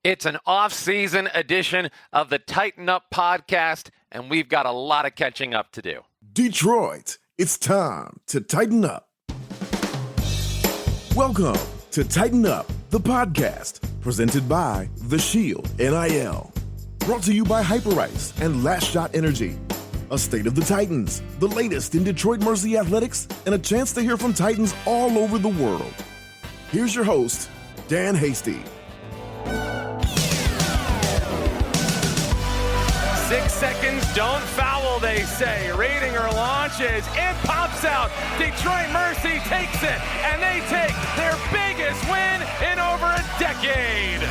It's an off-season edition of the Tighten Up podcast, and we've got a lot of catching up to do. Detroit, it's time to tighten up. Welcome to Tighten Up, the podcast, presented by The Shield NIL. Brought to you by Hyperice and Last Shot Energy. A state of the Titans, the latest in Detroit Mercy athletics, and a chance to hear from Titans all over the world. Here's your host, Dan Hasty. 6 seconds, don't foul, they say. Ratinger launches, it pops out. Detroit Mercy takes it, and they take their biggest win in over a decade.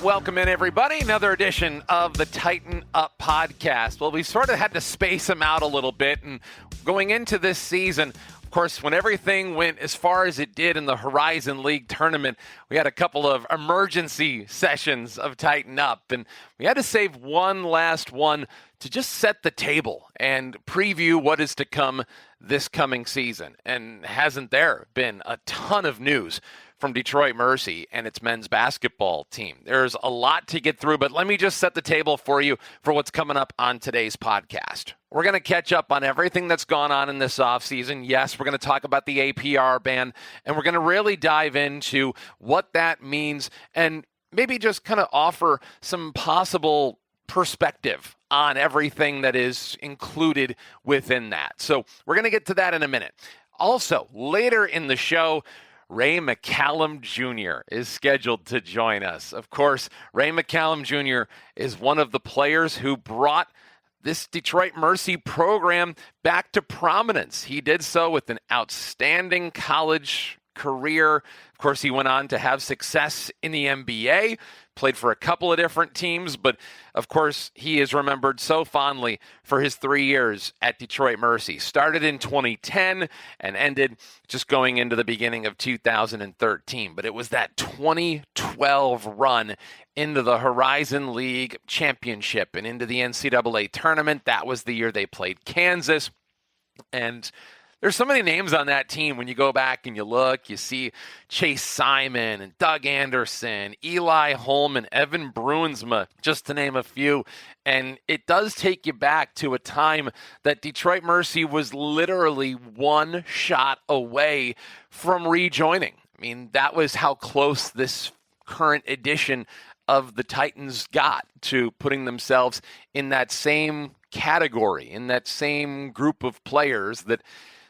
Welcome in, everybody. Another edition of the Tighten Up podcast. Well, we sort of had to space them out a little bit, and going into this season, of course, when everything went as far as it did in the Horizon League tournament, we had a couple of emergency sessions of Tighten Up, and we had to save one last one to just set the table and preview what is to come this coming season. And hasn't there been a ton of news from Detroit Mercy and its men's basketball team? There's a lot to get through, but let me just set the table for you for what's coming up on today's podcast. We're going to catch up on everything that's gone on in this offseason. Yes, we're going to talk about the APR ban, and we're going to really dive into what that means and maybe just kind of offer some possible perspective on everything that is included within that. So we're going to get to that in a minute. Also, later in the show, Ray McCallum Jr. is scheduled to join us. Of course, Ray McCallum Jr. is one of the players who brought this Detroit Mercy program back to prominence. He did so with an outstanding college career. Of course, he went on to have success in the NBA, played for a couple of different teams, but of course, he is remembered so fondly for his 3 years at Detroit Mercy. Started in 2010 and ended just going into the beginning of 2013. But it was that 2012 run into the Horizon League Championship and into the NCAA tournament. That was the year they played Kansas. And there's so many names on that team. When you go back and you look, you see Chase Simon and Doug Anderson, Eli Holman, Evan Bruinsma, just to name a few. And it does take you back to a time that Detroit Mercy was literally one shot away from rejoining. I mean, that was how close this current edition of the Titans got to putting themselves in that same category, in that same group of players that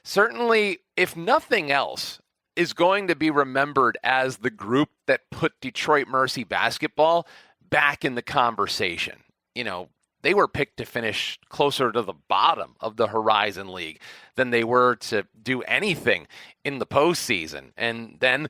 certainly, if nothing else, is going to be remembered as the group that put Detroit Mercy basketball back in the conversation. You know, they were picked to finish closer to the bottom of the Horizon League than they were to do anything in the postseason. And then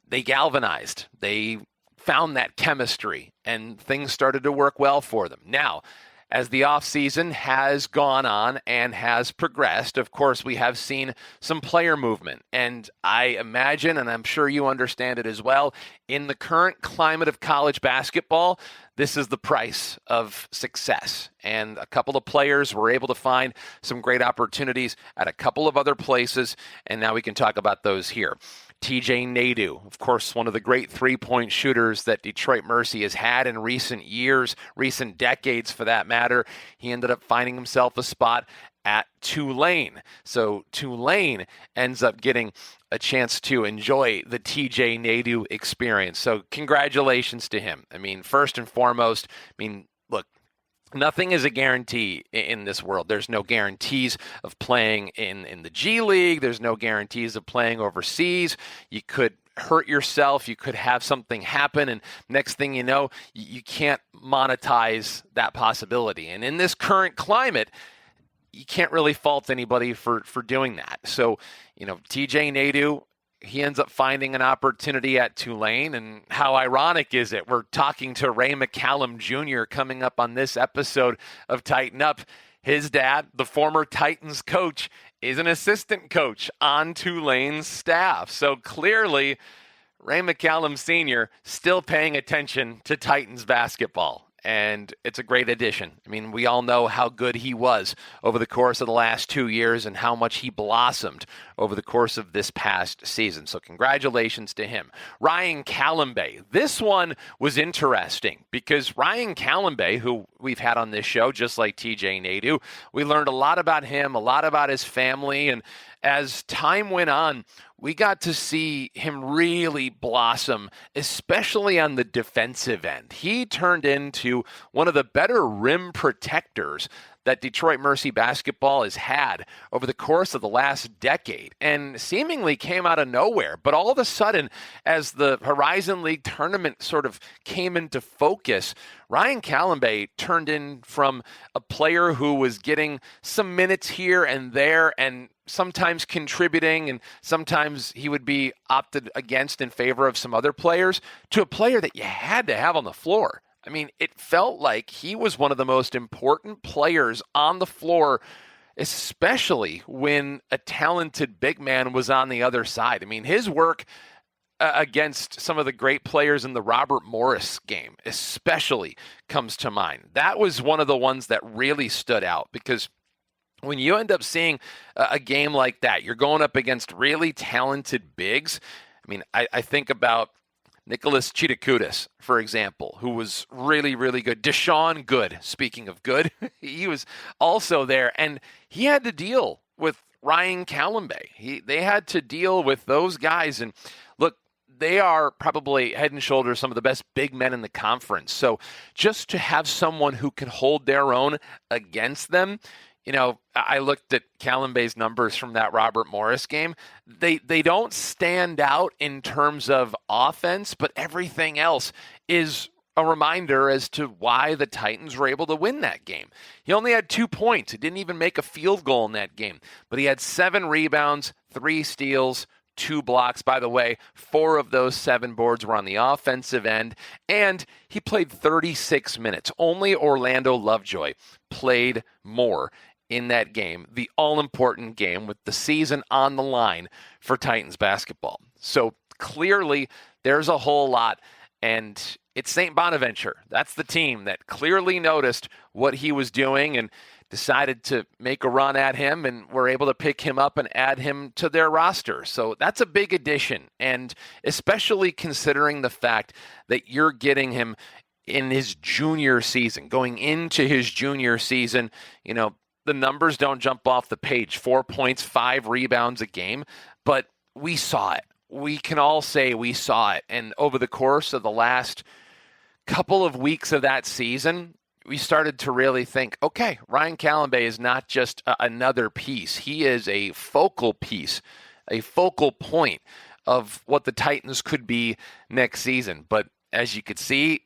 they galvanized. They found that chemistry, and things started to work well for them. Now, as the offseason has gone on and has progressed, of course, we have seen some player movement. And I imagine, and I'm sure you understand it as well, in the current climate of college basketball, this is the price of success. And a couple of players were able to find some great opportunities at a couple of other places, and now we can talk about those here. TJ Nadeau, of course, one of the great three-point shooters that Detroit Mercy has had in recent years, recent decades for that matter. He ended up finding himself a spot at Tulane. So Tulane ends up getting a chance to enjoy the TJ Nadeau experience. So congratulations to him. I mean, first and foremost, look, nothing is a guarantee in this world. There's no guarantees of playing in the G League. There's no guarantees of playing overseas. You could hurt yourself. You could have something happen, and next thing you know, you can't monetize that possibility. And in this current climate, you can't really fault anybody for doing that. So, TJ Nadeau, he ends up finding an opportunity at Tulane, and how ironic is it? We're talking to Ray McCallum Jr. coming up on this episode of Tighten Up. His dad, the former Titans coach, is an assistant coach on Tulane's staff. So clearly, Ray McCallum Sr. still paying attention to Titans basketball. and it's a great addition. I mean, we all know how good he was over the course of the last 2 years and how much he blossomed over the course of this past season. So congratulations to him. Ryan Calambay. This one was interesting because Ryan Calambay, who we've had on this show, just like TJ Nadeau, we learned a lot about him, a lot about his family, and as time went on, we got to see him really blossom, especially on the defensive end. He turned into one of the better rim protectors that Detroit Mercy basketball has had over the course of the last decade, and seemingly came out of nowhere. But all of a sudden, as the Horizon League tournament sort of came into focus, Ryan Calambay turned in from a player who was getting some minutes here and there and sometimes contributing, and sometimes he would be opted against in favor of some other players, to a player that you had to have on the floor. I mean, it felt like he was one of the most important players on the floor, especially when a talented big man was on the other side. I mean, his work against some of the great players in the Robert Morris game especially comes to mind. That was one of the ones that really stood out, because when you end up seeing a game like that, you're going up against really talented bigs. I mean, I think about Nicholas Chidakudis, for example, who was really, really good. Deshaun Good, speaking of good, he was also there, and he had to deal with Ryan Calambay. They had to deal with those guys, and look, they are probably head and shoulders some of the best big men in the conference. So just to have someone who can hold their own against them, you know, I looked at Calambay's numbers from that Robert Morris game. They don't stand out in terms of offense, but everything else is a reminder as to why the Titans were able to win that game. He only had 2 points. He didn't even make a field goal in that game, but he had 7 rebounds, 3 steals, 2 blocks. By the way, 4 of those 7 boards were on the offensive end, and he played 36 minutes. Only Orlando Lovejoy played more in that game, the all-important game with the season on the line for Titans basketball. So clearly there's a whole lot, and it's St. Bonaventure. That's the team that clearly noticed what he was doing and decided to make a run at him, and were able to pick him up and add him to their roster. So that's a big addition, and especially considering the fact that you're getting him in his junior season, going into his junior season. You know, the numbers don't jump off the page, 4 points, 5 rebounds a game, but we saw it. We can all say we saw it. And over the course of the last couple of weeks of that season, we started to really think, okay, Ryan Calambay is not just another piece. He is a focal piece, a focal point of what the Titans could be next season. But as you could see,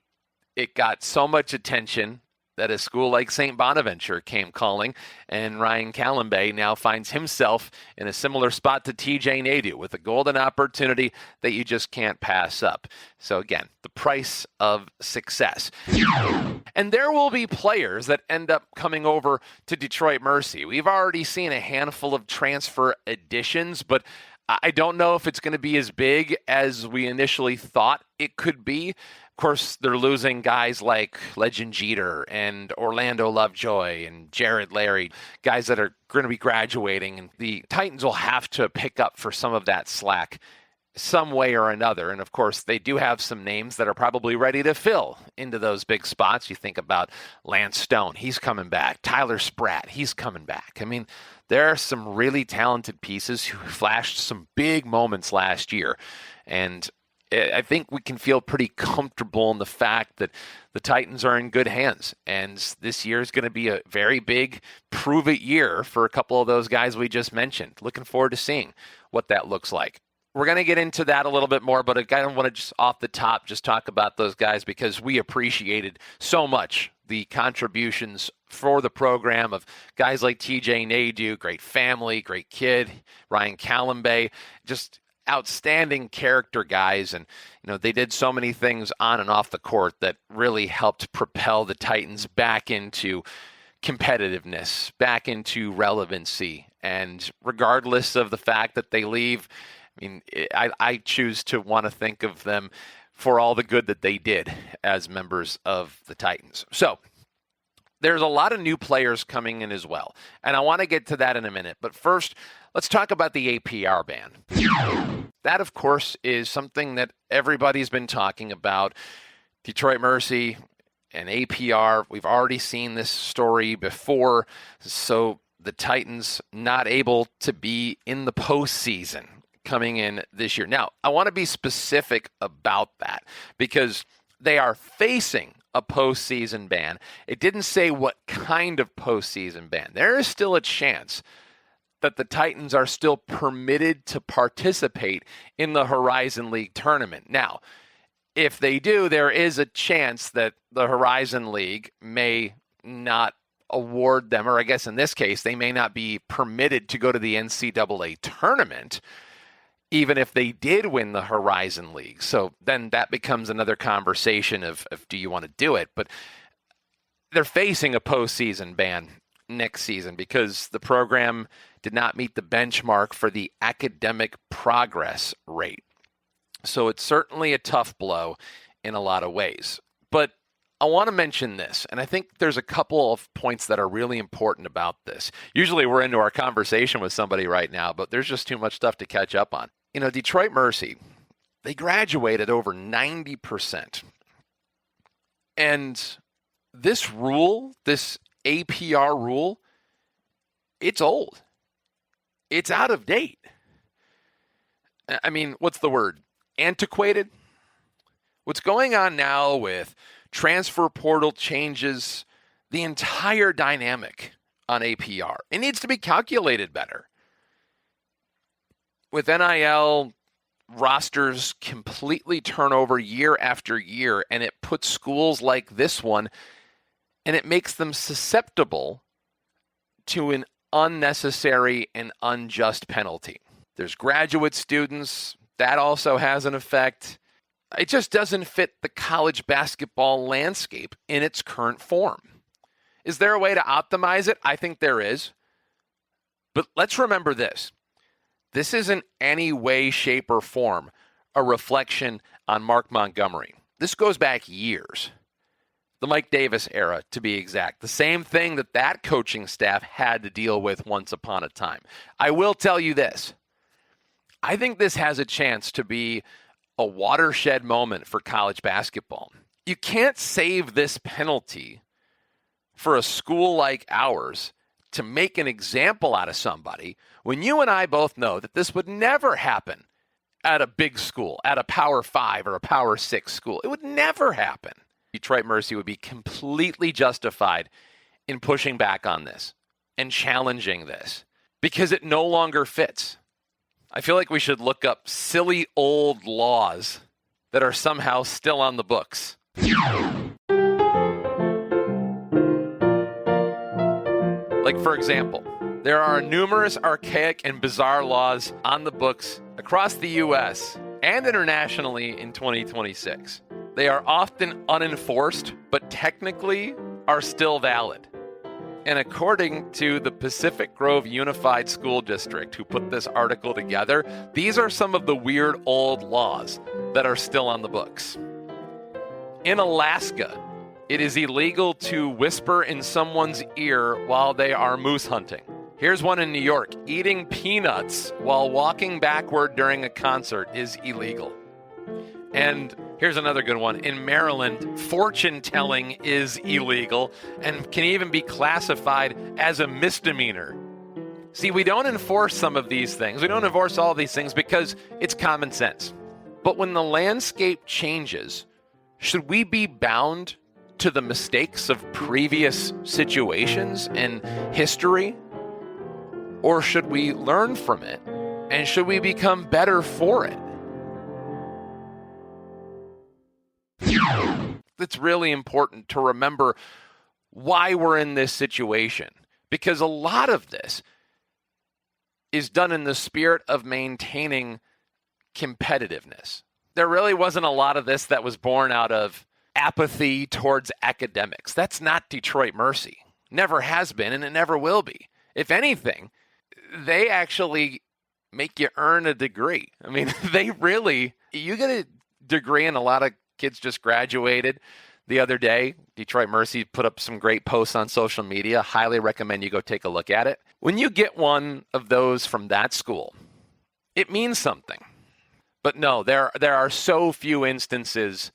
it got so much attention that a school like St. Bonaventure came calling, and Ryan Calambay now finds himself in a similar spot to TJ Nadeau with a golden opportunity that you just can't pass up. So again, the price of success. And there will be players that end up coming over to Detroit Mercy. We've already seen a handful of transfer additions, but I don't know if it's going to be as big as we initially thought it could be. Of course, they're losing guys like Legend Jeter and Orlando Lovejoy and Jared Larry, guys that are going to be graduating, and the Titans will have to pick up for some of that slack some way or another. And of course, they do have some names that are probably ready to fill into those big spots. You think about Lance Stone, he's coming back. Tyler Spratt, he's coming back. I mean, there are some really talented pieces who flashed some big moments last year. And I think we can feel pretty comfortable in the fact that the Titans are in good hands. And this year is going to be a very big prove-it year for a couple of those guys we just mentioned. Looking forward to seeing what that looks like. We're going to get into that a little bit more, but I kind of want to just off the top just talk about those guys because we appreciated so much the contributions for the program of guys like TJ Nadeau, great family, great kid, Ryan Calambay, just outstanding character guys. And, you know, they did so many things on and off the court that really helped propel the Titans back into competitiveness, back into relevancy. And regardless of the fact that they leave, I mean, I choose to want to think of them for all the good that they did as members of the Titans. So there's a lot of new players coming in as well, and I want to get to that in a minute. But first, let's talk about the APR ban. That, of course, is something that everybody's been talking about. Detroit Mercy and APR, we've already seen this story before. So the Titans not able to be in the postseason coming in this year. Now, I want to be specific about that because they are facing a postseason ban. It didn't say what kind of postseason ban. There is still a chance that the Titans are still permitted to participate in the Horizon League tournament. Now, if they do, there is a chance that the Horizon League may not award them, or I guess in this case, they may not be permitted to go to the NCAA tournament, even if they did win the Horizon League. So then that becomes another conversation of do you want to do it? But they're facing a postseason ban next season because the program did not meet the benchmark for the academic progress rate. So it's certainly a tough blow in a lot of ways. But I want to mention this, and I think there's a couple of points that are really important about this. Usually we're into our conversation with somebody right now, but there's just too much stuff to catch up on. You know, Detroit Mercy, they graduated over 90%. And this rule, this APR rule, it's old. It's out of date. I mean, what's the word? Antiquated? What's going on now with transfer portal changes the entire dynamic on APR. It needs to be calculated better. With NIL, rosters completely turn over year after year, and it puts schools like this one, and it makes them susceptible to an unnecessary and unjust penalty. There's graduate students. That also has an effect. It just doesn't fit the college basketball landscape in its current form. Is there a way to optimize it? I think there is. But let's remember this. This isn't any way, shape, or form a reflection on Mark Montgomery. This goes back years. The Mike Davis era, to be exact. The same thing that coaching staff had to deal with once upon a time. I will tell you this. I think this has a chance to be a watershed moment for college basketball. You can't save this penalty for a school like ours to make an example out of somebody when you and I both know that this would never happen at a big school, at a Power 5 or a Power 6 school. It would never happen. Detroit Mercy would be completely justified in pushing back on this and challenging this because it no longer fits. I feel like we should look up silly old laws that are somehow still on the books. Like, for example, there are numerous archaic and bizarre laws on the books across the U.S. and internationally in 2026. They are often unenforced, but technically are still valid. And according to the Pacific Grove Unified School District, who put this article together, these are some of the weird old laws that are still on the books. In Alaska, it is illegal to whisper in someone's ear while they are moose hunting. Here's one in New York. Eating peanuts while walking backward during a concert is illegal. And here's another good one. In Maryland, fortune telling is illegal and can even be classified as a misdemeanor. See, we don't enforce some of these things. We don't enforce all of these things because it's common sense. But when the landscape changes, should we be bound to the mistakes of previous situations and history? Or should we learn from it? And should we become better for it? It's really important to remember why we're in this situation, because a lot of this is done in the spirit of maintaining competitiveness. There really wasn't a lot of this that was born out of apathy towards academics. That's not Detroit Mercy. Never has been, and it never will be. If anything, they actually make you earn a degree. I mean, you got to degree, and a lot of kids just graduated the other day. Detroit Mercy put up some great posts on social media. Highly recommend you go take a look at it. When you get one of those from that school, it means something. But no, there are so few instances,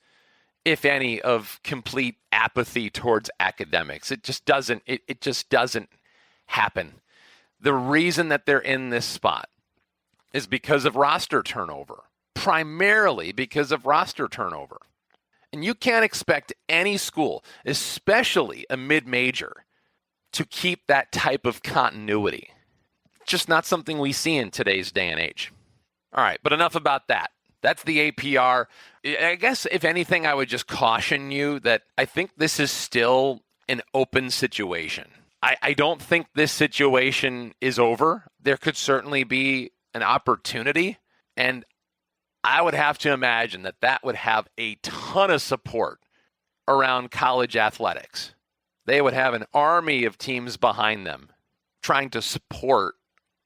if any, of complete apathy towards academics. It just doesn't happen. The reason that they're in this spot is because of roster turnover, primarily because of roster turnover. And you can't expect any school, especially a mid-major, to keep that type of continuity. Just not something we see in today's day and age. All right, but enough about that. That's the APR. I guess, if anything, I would just caution you that I think this is still an open situation. I don't think this situation is over. There could certainly be an opportunity, and I would have to imagine that that would have a ton of support around college athletics. They would have an army of teams behind them trying to support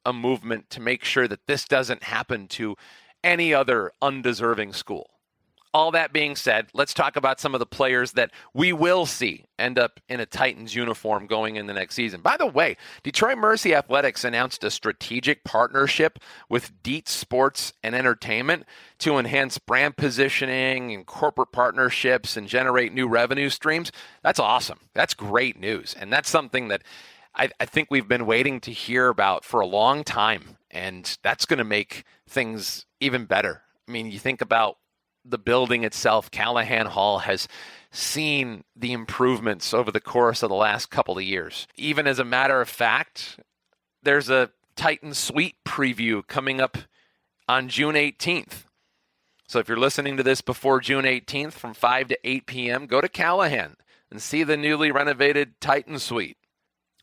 a movement to make sure that this doesn't happen to any other undeserving school. All that being said, let's talk about some of the players that we will see end up in a Titans uniform going in the next season. By the way, Detroit Mercy Athletics announced a strategic partnership with Dietz Sports and Entertainment to enhance brand positioning and corporate partnerships and generate new revenue streams. That's awesome. That's great news. And that's something that I think we've been waiting to hear about for a long time. And that's going to make things even better. I mean, you think about the building itself. Calihan Hall has seen the improvements over the course of the last couple of years. Even as a matter of fact, there's a Titan Suite preview coming up on June 18th. So if you're listening to this before June 18th from 5 to 8 p.m., go to Calihan and see the newly renovated Titan Suite.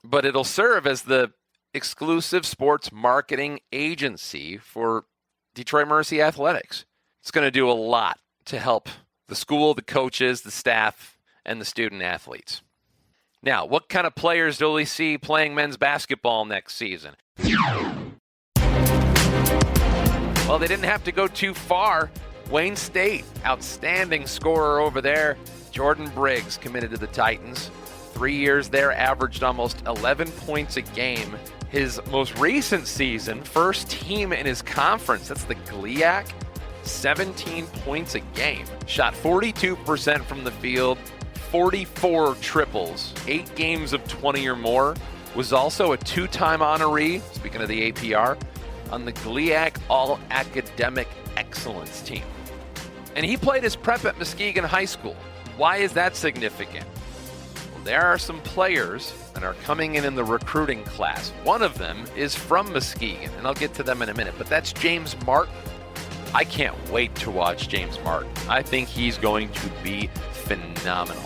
But it'll serve as the exclusive sports marketing agency for Detroit Mercy Athletics. It's going to do a lot to help the school, the coaches, the staff, and the student athletes. Now, what kind of players do we see playing men's basketball next season? Well, they didn't have to go too far. Wayne State, outstanding scorer over there. Jordan Briggs committed to the Titans. 3 years there, averaged almost 11 points a game. His most recent season, first team in his conference, that's the GLIAC, 17 points a game. Shot 42% from the field, 44 triples, 8 games of 20 or more. Was also a 2-time honoree, speaking of the APR, on the GLIAC All-Academic Excellence team. And he played his prep at Muskegon High School. Why is that significant? Well, there are some players that are coming in the recruiting class. One of them is from Muskegon, and I'll get to them in a minute, but that's James Martin. I can't wait to watch James Martin. I think he's going to be phenomenal.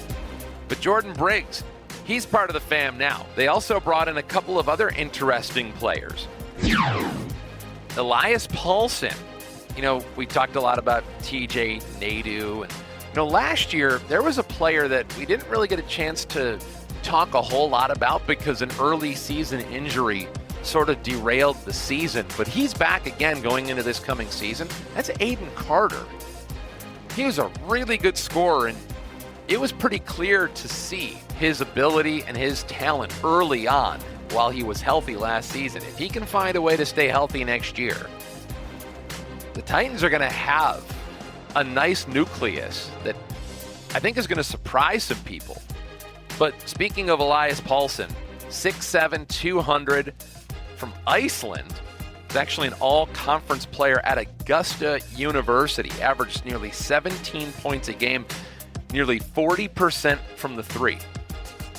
But Jordan Briggs, he's part of the fam now. They also brought in a couple of other interesting players. Elias Paulson. You know, we talked a lot about TJ Nadeau. And, last year, there was a player that we didn't really get a chance to talk a whole lot about because an early season injury sort of derailed the season, but he's back again going into this coming season. That's Aiden Carter. He was a really good scorer, and it was pretty clear to see his ability and his talent early on while he was healthy last season. If he can find a way to stay healthy next year, the Titans are going to have a nice nucleus that I think is going to surprise some people. But speaking of Elias Paulson, 6'7", 200, from Iceland. He's actually an all-conference player at Augusta University. Averaged nearly 17 points a game, nearly 40% from the three.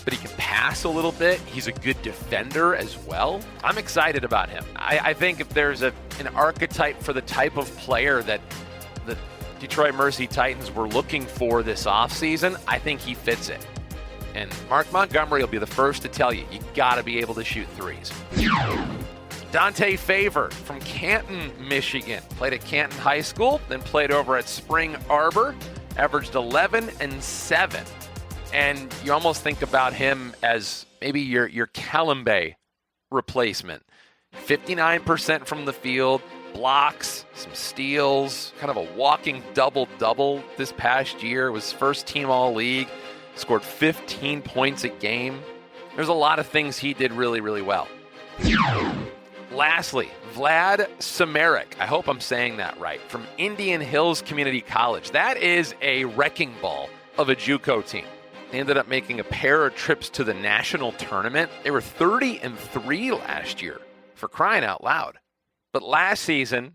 But he can pass a little bit. He's a good defender as well. I'm excited about him. I think if there's an archetype for the type of player that the Detroit Mercy Titans were looking for this offseason, I think he fits it. And Mark Montgomery will be the first to tell you got to be able to shoot threes. Dante Favor from Canton, Michigan. Played at Canton High School, then played over at Spring Arbor. Averaged 11 and 7. And you almost think about him as maybe your Calumbay replacement. 59% from the field, blocks, some steals, kind of a walking double-double this past year. Was first team all-league, scored 15 points a game. There's a lot of things he did really, really well. Lastly, Vlad Samaric, I hope I'm saying that right, from Indian Hills Community College. That is a wrecking ball of a JUCO team. They ended up making a pair of trips to the national tournament. They were 30-3 last year, for crying out loud. But last season,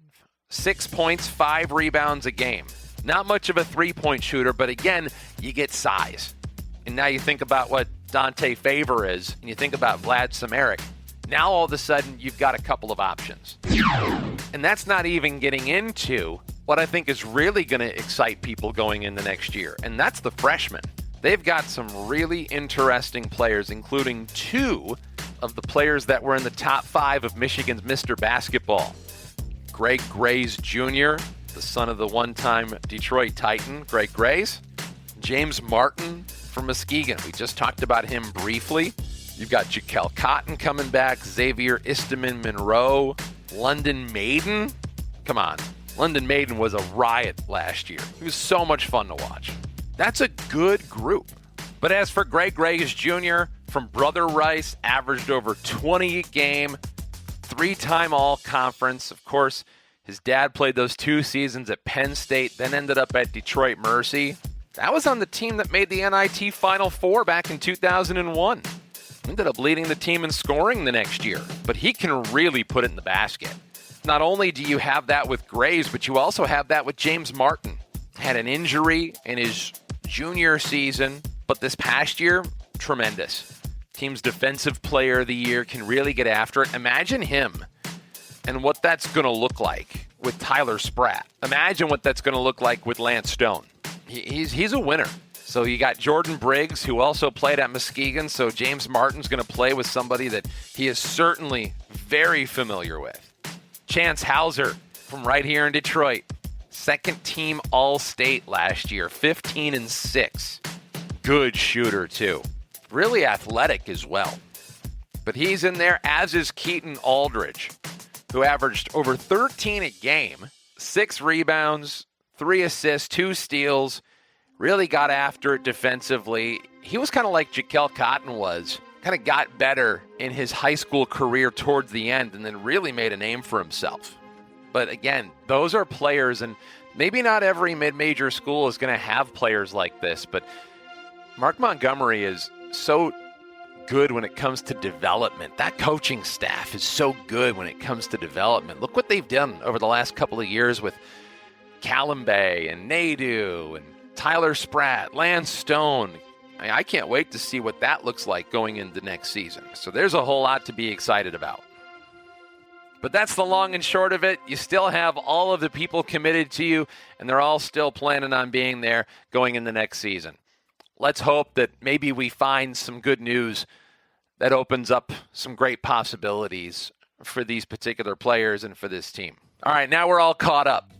6 points, 5 rebounds a game. Not much of a three-point shooter, but again, you get size. And now you think about what Dante Favor is, and you think about Vlad Samaric. Now all of a sudden, you've got a couple of options. And that's not even getting into what I think is really going to excite people going into next year, and that's the freshmen. They've got some really interesting players, including 2 of the players that were in the top 5 of Michigan's Mr. Basketball. Greg Grays Jr., the son of the one-time Detroit Titan, Greg Grays. James Martin from Muskegon. We just talked about him briefly. You've got Jaquel Cotton coming back, Xavier Isteman Monroe, London Maiden. Come on. London Maiden was a riot last year. He was so much fun to watch. That's a good group. But as for Greg Grays Jr. from Brother Rice, averaged over 20 a game, 3-time all-conference. Of course, his dad played those 2 seasons at Penn State, then ended up at Detroit Mercy. That was on the team that made the NIT Final Four back in 2001. Ended up leading the team in scoring the next year, but he can really put it in the basket. Not only do you have that with Grays, but you also have that with James Martin. Had an injury in his junior season, but this past year, tremendous. Team's defensive player of the year, can really get after it. Imagine him and what that's going to look like with Tyler Spratt. Imagine what that's going to look like with Lance Stone. He's a winner. So you got Jordan Briggs, who also played at Muskegon, so James Martin's going to play with somebody that he is certainly very familiar with. Chance Hauser from right here in Detroit. Second team All-State last year, 15-6. Good shooter, too. Really athletic as well. But he's in there, as is Keaton Aldridge, who averaged over 13 a game, 6 rebounds, 3 assists, 2 steals, really got after it defensively. He was kind of like Jaquel Cotton was, kind of got better in his high school career towards the end and then really made a name for himself. But again, those are players, and maybe not every mid-major school is going to have players like this, but Mark Montgomery is so good when it comes to development. That coaching staff is so good when it comes to development. Look what they've done over the last couple of years with Callum Bay and Nadu and Tyler Spratt, Lance Stone. I can't wait to see what that looks like going into next season. So there's a whole lot to be excited about. But that's the long and short of it. You still have all of the people committed to you, and they're all still planning on being there going into next season. Let's hope that maybe we find some good news that opens up some great possibilities for these particular players and for this team. All right, now we're all caught up.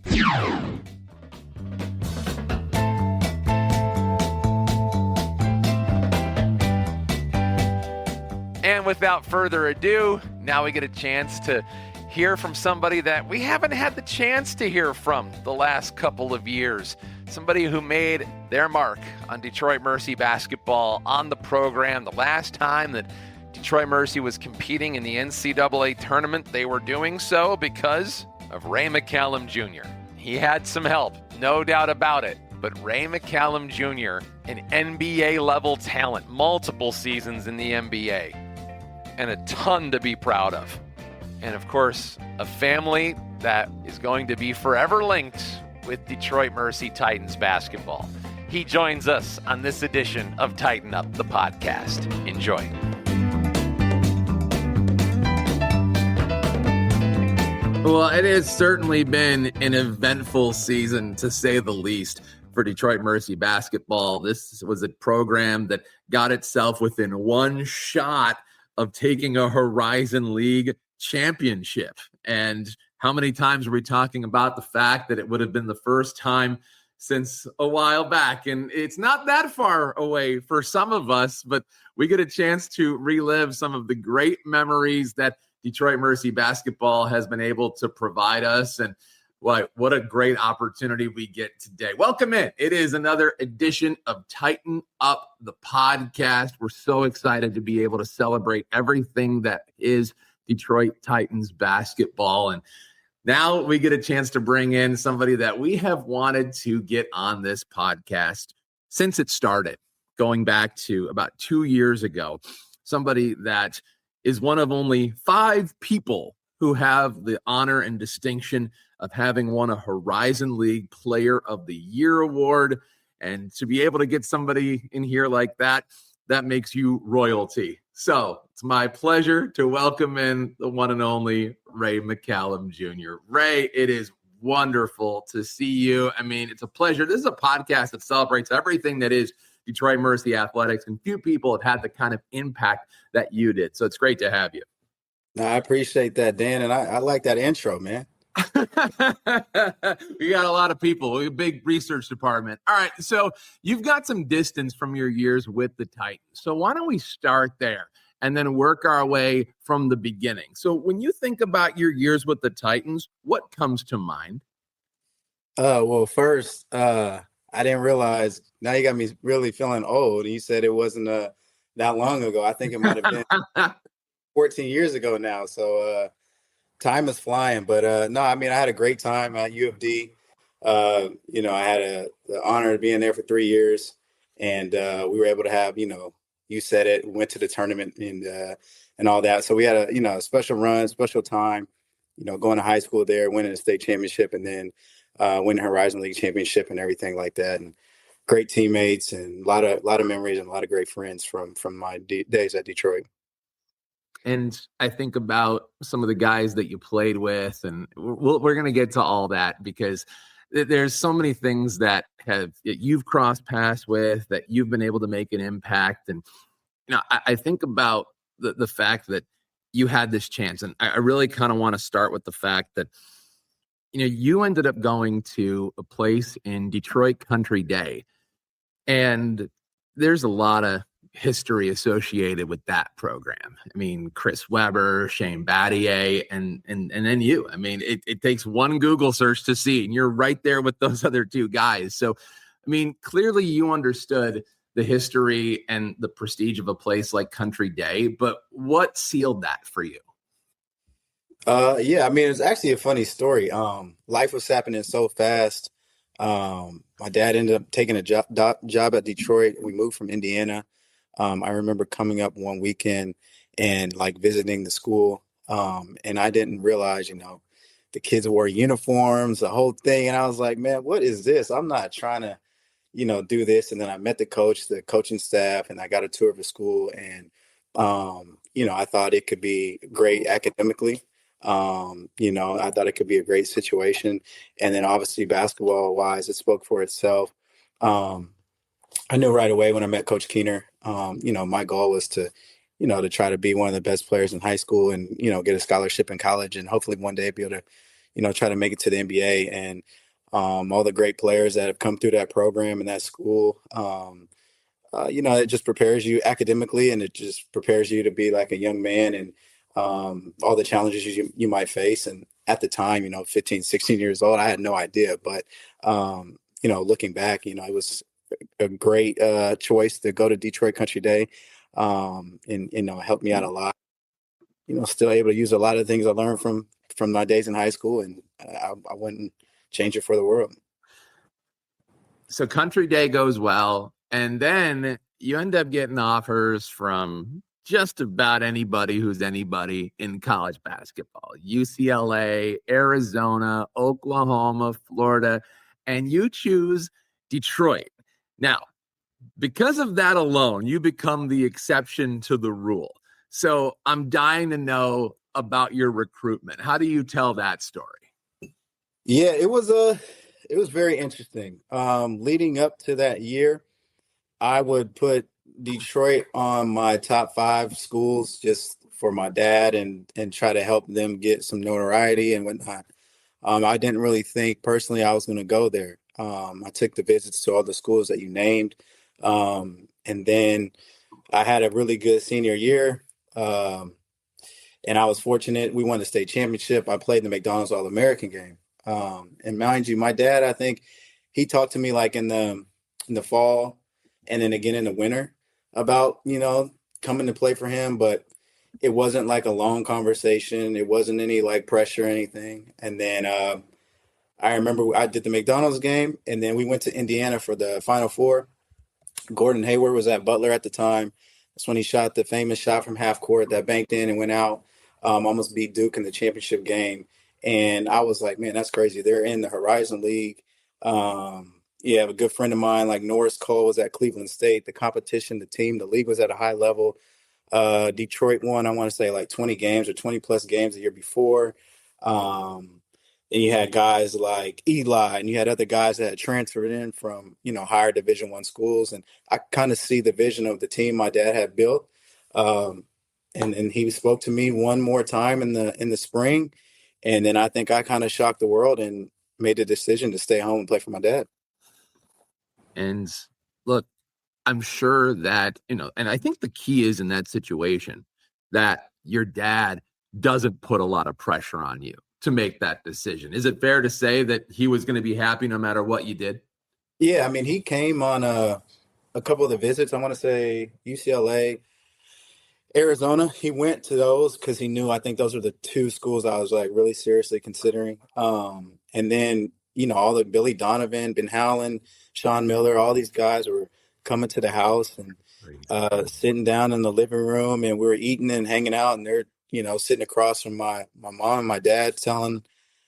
And without further ado, now we get a chance to hear from somebody that we haven't had the chance to hear from the last couple of years. Somebody who made their mark on Detroit Mercy basketball on the program. The last time that Detroit Mercy was competing in the NCAA tournament, they were doing so because of Ray McCallum Jr. He had some help, no doubt about it. But Ray McCallum Jr., an NBA-level talent, multiple seasons in the NBA, and a ton to be proud of. And of course, a family that is going to be forever linked with Detroit Mercy Titans basketball. He joins us on this edition of Tighten Up, the podcast. Enjoy. Well, it has certainly been an eventful season, to say the least, for Detroit Mercy basketball. This was a program that got itself within one shot of taking a Horizon League championship. And how many times are we talking about the fact that it would have been the first time since a while back? And it's not that far away for some of us, but we get a chance to relive some of the great memories that Detroit Mercy basketball has been able to provide us. And What a great opportunity we get today. Welcome in. It is another edition of Tighten Up, the podcast. We're so excited to be able to celebrate everything that is Detroit Titans basketball. And now we get a chance to bring in somebody that we have wanted to get on this podcast since it started, going back to about 2 years ago. Somebody that is one of only 5 people who have the honor and distinction of having won a Horizon League Player of the Year award. And to be able to get somebody in here like that, that makes you royalty. So it's my pleasure to welcome in the one and only Ray McCallum Jr. Ray, it is wonderful to see you. I mean, it's a pleasure. This is a podcast that celebrates everything that is Detroit Mercy Athletics, and few people have had the kind of impact that you did. So it's great to have you. No, I appreciate that, Dan, and I like that intro, man. We got a lot of people. We're a big research department. All right, so you've got some distance from your years with the Titans. So why don't we start there and then work our way from the beginning? So when you think about your years with the Titans, what comes to mind? Well, first, I didn't realize. Now you got me really feeling old. You said it wasn't that long ago. I think it might have been 14 years ago now. So time is flying. But no, I mean, I had a great time at U of D. I had the honor of being there for 3 years, and we were able to have, you said it, went to the tournament and all that. So we had a special run, special time, going to high school there, winning the state championship, and then winning Horizon League championship and everything like that. And great teammates and a lot of memories and a lot of great friends from my days at Detroit. And I think about some of the guys that you played with, and we're going to get to all that because there's so many things that you've crossed paths with, that you've been able to make an impact. And, I think about the fact that you had this chance. And I really kind of want to start with the fact that, you ended up going to a place in Detroit Country Day. And there's a lot of history associated with that program. I mean, Chris Webber, Shane Battier, and then you. I mean, it takes one Google search to see, and you're right there with those other 2 guys. So, I mean, clearly you understood the history and the prestige of a place like Country Day, but what sealed that for you? Yeah, I mean, it's actually a funny story. Life was happening so fast. My dad ended up taking a job at Detroit. We moved from Indiana. I remember coming up one weekend and visiting the school. And I didn't realize, the kids wore uniforms, the whole thing. And I was like, man, what is this? I'm not trying to, do this. And then I met the coach, the coaching staff, and I got a tour of the school. And, I thought it could be great academically. I thought it could be a great situation. And then obviously basketball wise, it spoke for itself. I knew right away when I met Coach Keener, my goal was to try to be one of the best players in high school and, get a scholarship in college and hopefully one day be able to, try to make it to the NBA. And all the great players that have come through that program and that school, it just prepares you academically, and it just prepares you to be like a young man and all the challenges you might face. And at the time, 15, 16 years old, I had no idea. But, looking back, it was a great choice to go to Detroit Country Day and, helped me out a lot. Still able to use a lot of things I learned from my days in high school, and I wouldn't change it for the world. So Country Day goes well, and then you end up getting offers from just about anybody who's anybody in college basketball. UCLA, Arizona, Oklahoma, Florida, and you choose Detroit. Now, because of that alone, you become the exception to the rule. So I'm dying to know about your recruitment. How do you tell that story? Yeah, it was very interesting. Leading up to that year, I would put Detroit on my top 5 schools just for my dad and try to help them get some notoriety and whatnot. I didn't really think personally I was going to go there. I took the visits to all the schools that you named. And then I had a really good senior year. And I was fortunate. We won the state championship. I played in the McDonald's All-American game. And mind you, my dad, I think he talked to me like in the fall and then again in the winter about, coming to play for him, but it wasn't like a long conversation. It wasn't any like pressure or anything. And then I remember I did the McDonald's game, and then we went to Indiana for the Final Four. Gordon Hayward was at Butler at the time. That's when he shot the famous shot from half court that banked in and went out, almost beat Duke in the championship game. And I was like, man, that's crazy. They're in the Horizon League. Yeah, a good friend of mine, like Norris Cole, was at Cleveland State. The competition, the team, the league was at a high level. Detroit won, I want to say, like 20 games or 20 plus games the year before. And you had guys like Eli, and you had other guys that had transferred in from, higher Division I schools. And I kind of see the vision of the team my dad had built. And he spoke to me one more time in the spring. And then I think I kind of shocked the world and made the decision to stay home and play for my dad. And look, I'm sure that, and I think the key is in that situation that your dad doesn't put a lot of pressure on you to make that decision. Is it fair to say that he was going to be happy no matter what you did? Yeah, I mean, he came on a couple of the visits. I want to say UCLA, Arizona. He went to those because he knew, I think those were the two schools I was like really seriously considering. And then, all the Billy Donovan, Ben Howland, Sean Miller, all these guys were coming to the house and sitting down in the living room, and we were eating and hanging out, and they're, sitting across from my mom and my dad, telling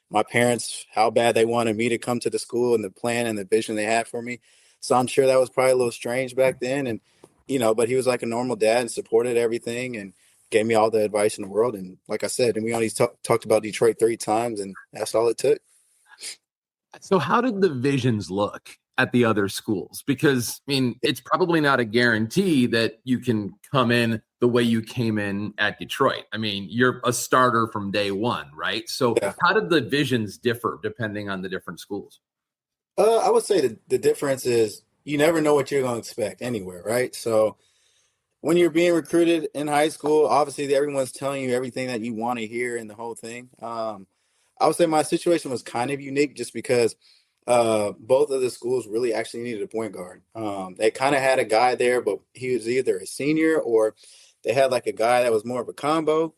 my parents how bad they wanted me to come to the school and the plan and the vision they had for me. So I'm sure that was probably a little strange back then. And, but he was like a normal dad and supported everything and gave me all the advice in the world. And like I said, and we only talked about Detroit 3 times, and that's all it took. So how did the visions look at the other schools? Because, it's probably not a guarantee that you can come in the way you came in at Detroit. You're a starter from day one, right? So yeah. How did the visions differ depending on the different schools? I would say the difference is you never know what you're going to expect anywhere, right? So when you're being recruited in high school, obviously everyone's telling you everything that you want to hear and the whole thing. I would say my situation was kind of unique just because both of the schools really actually needed a point guard. They kind of had a guy there, but he was either a senior or they had like a guy that was more of a combo.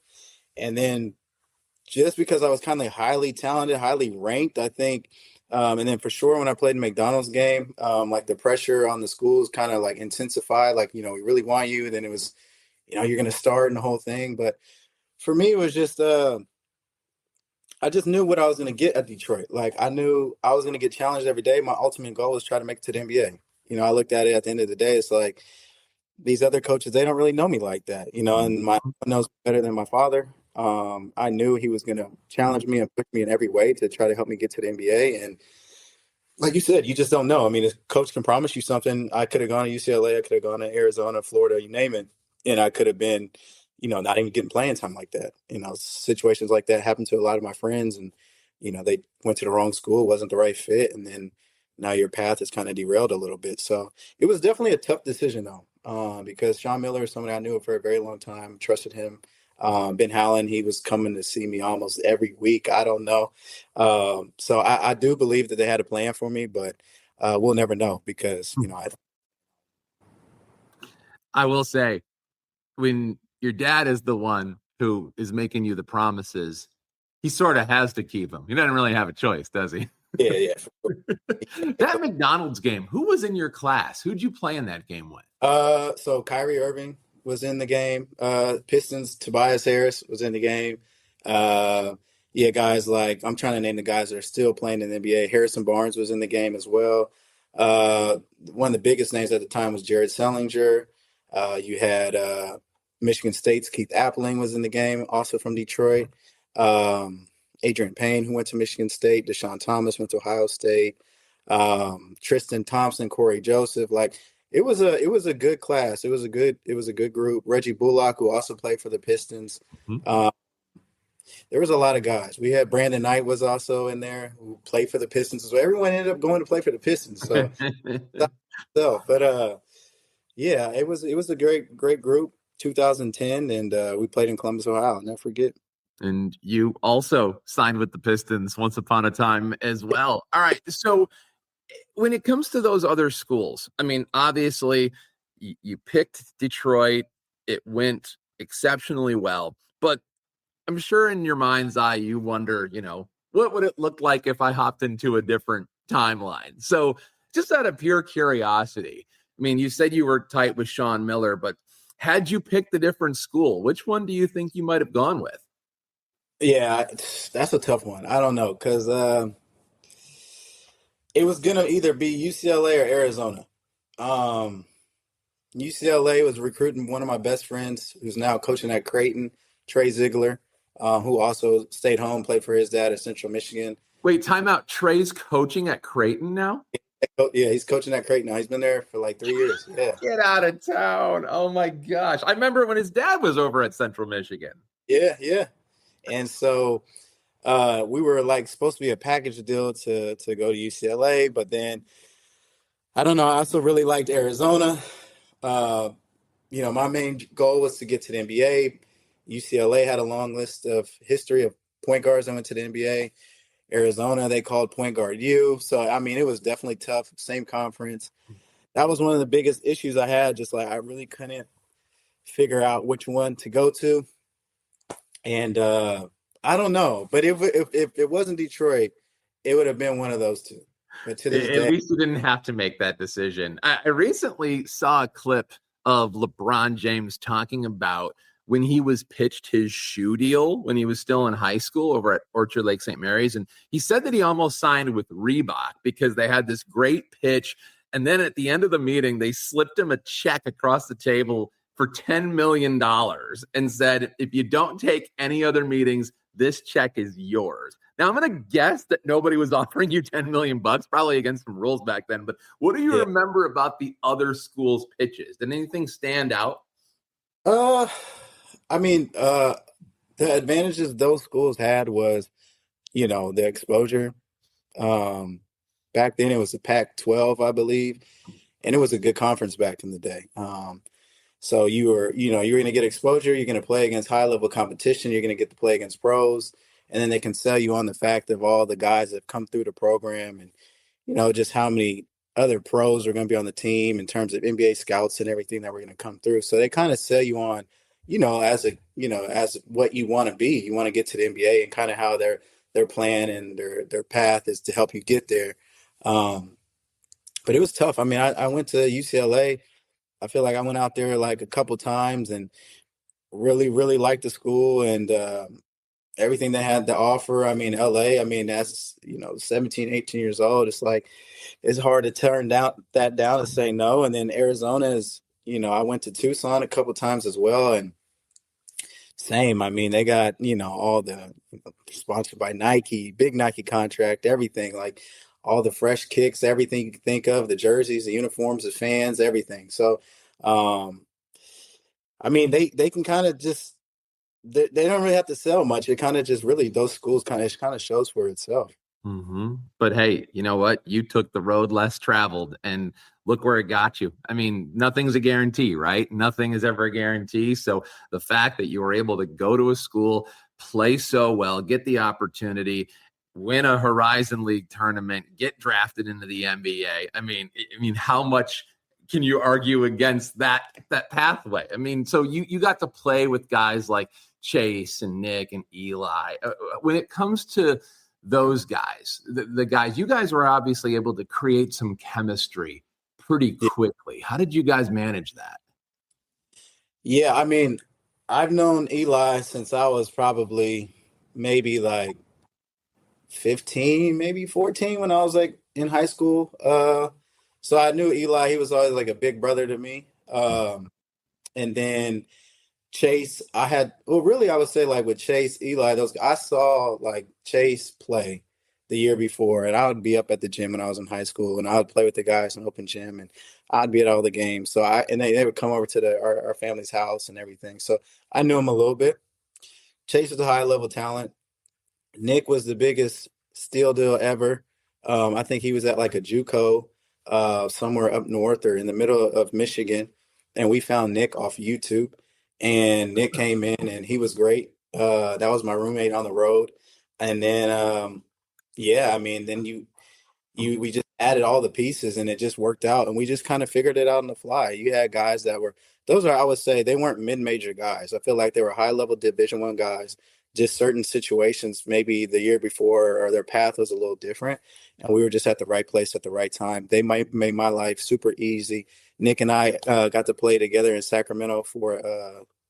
And then just because I was kind of highly talented, highly ranked, I think, and then for sure when I played in McDonald's game, like the pressure on the schools kind of like intensified, like, we really want you. Then it was, you're going to start and the whole thing. But for me, it was just I just knew what I was going to get at Detroit. Like, I knew I was going to get challenged every day. My ultimate goal was try to make it to the NBA. I looked at it at the end of the day. It's like these other coaches, they don't really know me like that, and my son knows better than my father. I knew he was going to challenge me and push me in every way to try to help me get to the NBA. And like you said, you just don't know. A coach can promise you something. I could have gone to UCLA. I could have gone to Arizona, Florida, you name it. And I could have been not even getting playing time like that. Situations like that happen to a lot of my friends, and, they went to the wrong school, wasn't the right fit. And then now your path is kind of derailed a little bit. So it was definitely a tough decision though, because Sean Miller is somebody I knew for a very long time, trusted him. Ben Howland, he was coming to see me almost every week. I don't know. So I do believe that they had a plan for me, but we'll never know because, I will say, when your dad is the one who is making you the promises, he sort of has to keep them. He doesn't really have a choice, does he? Yeah. That McDonald's game, who was in your class? Who'd you play in that game with? So Kyrie Irving was in the game. Pistons, Tobias Harris was in the game. Guys like, I'm trying to name the guys that are still playing in the NBA. Harrison Barnes was in the game as well. One of the biggest names at the time was Jared Sellinger. You had Michigan State's Keith Appling was in the game, also from Detroit. Adrian Payne, who went to Michigan State. Deshaun Thomas went to Ohio State. Tristan Thompson, Corey Joseph. Like, it was a good class. It was a good group. Reggie Bullock, who also played for the Pistons. There was a lot of guys. We had Brandon Knight was also in there, who played for the Pistons. So everyone ended up going to play for the Pistons. So, it was a great group. 2010, and we played in Columbus, Ohio. I'll never forget. And you also signed with the Pistons once upon a time as well. All right. So when it comes to those other schools, I mean, obviously you picked Detroit. It went exceptionally well. But I'm sure in your mind's eye, you wonder, what would it look like if I hopped into a different timeline? So just out of pure curiosity, I mean, you said you were tight with Sean Miller, but had you picked a different school, which one do you think you might have gone with? Yeah, that's a tough one. I don't know because it was gonna either be UCLA or Arizona. Um, UCLA was recruiting one of my best friends who's now coaching at Creighton, Trey Ziegler, who also stayed home, played for his dad at Central Michigan. Wait, timeout. Trey's coaching at Creighton now? Yeah, he's coaching at Creighton now. He's been there for like 3 years. Yeah. Get out of town. Oh my gosh. I remember when his dad was over at Central Michigan. Yeah, yeah. And so we were like supposed to be a package deal to go to UCLA, but then I don't know. I also really liked Arizona. My main goal was to get to the NBA. UCLA had a long list of history of point guards that went to the NBA. Arizona, they called Point Guard U. So, I mean, it was definitely tough. Same conference. That was one of the biggest issues I had. Just like I really couldn't figure out which one to go to. And I don't know. But if it wasn't Detroit, it would have been one of those two. But to this day, at least you didn't have to make that decision. I recently saw a clip of LeBron James talking about when he was pitched his shoe deal when he was still in high school over at Orchard Lake St. Mary's. And he said that he almost signed with Reebok because they had this great pitch. And then at the end of the meeting, they slipped him a check across the table for $10 million and said, if you don't take any other meetings, this check is yours. Now, I'm going to guess that nobody was offering you $10 million, probably against some rules back then. But what do you remember about the other schools' pitches? Did anything stand out? The advantages those schools had was, the exposure. Back then it was the Pac-12, I believe, and it was a good conference back in the day. So you're going to get exposure. You're going to play against high-level competition. You're going to get to play against pros, and then they can sell you on the fact of all the guys that have come through the program and, just how many other pros are going to be on the team in terms of NBA scouts and everything that we're going to come through. So they kind of sell you on, as what you want to be. You want to get to the NBA and kind of how their plan and their path is to help you get there. But it was tough. I mean, I went to UCLA. I feel like I went out there like a couple times and really, really liked the school and everything they had to offer. I mean, LA, that's, 17, 18 years old. It's like, it's hard to turn that down and say no. And then Arizona is, I went to Tucson a couple times as well. And same, they got, all the sponsored by Nike, big Nike contract, everything, like all the fresh kicks, everything you can think of, the jerseys, the uniforms, the fans, everything. So, they can kind of just, they don't really have to sell much. It kind of just really, those schools kind of shows for itself. Mm-hmm. But hey, you know what? You took the road less traveled and look where it got you. Nothing's a guarantee, right? Nothing is ever a guarantee. So the fact that you were able to go to a school, play so well, get the opportunity, win a Horizon League tournament, get drafted into the NBA. How much can you argue against that pathway? So you got to play with guys like Chase and Nick and Eli. When it comes to those guys, the guys, you guys were obviously able to create some chemistry pretty quickly. How did you guys manage that? Yeah, I've known Eli since I was probably maybe like 15, maybe 14 when I was like in high school. So I knew Eli, he was always like a big brother to me. And then Chase, I would say like with Chase, Eli, I saw like Chase play the year before, and I would be up at the gym when I was in high school, and I would play with the guys in open gym, and I'd be at all the games. So they would come over to our family's house and everything. So I knew him a little bit. Chase was a high level talent. Nick was the biggest steal deal ever. I think he was at like a JUCO somewhere up north or in the middle of Michigan, and we found Nick off YouTube. And Nick came in and he was great. That was my roommate on the road. And then, yeah, I mean, then we just added all the pieces and it just worked out, and we just kind of figured it out on the fly. You had guys that were, those are, I would say, they weren't mid-major guys. I feel like they were high-level Division I guys. Just certain situations, maybe the year before, or their path was a little different, and we were just at the right place at the right time. They might make my life super easy. Nick and I got to play together in Sacramento for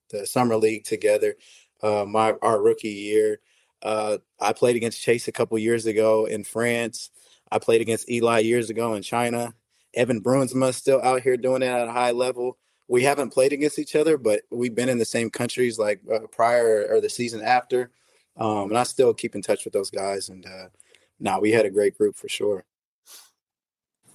the summer league together. Our rookie year, I played against Chase a couple years ago in France. I played against Eli years ago in China. Evan Bruinsma still out here doing it at a high level. We haven't played against each other, but we've been in the same countries like prior or the season after. And I still keep in touch with those guys. And we had a great group for sure.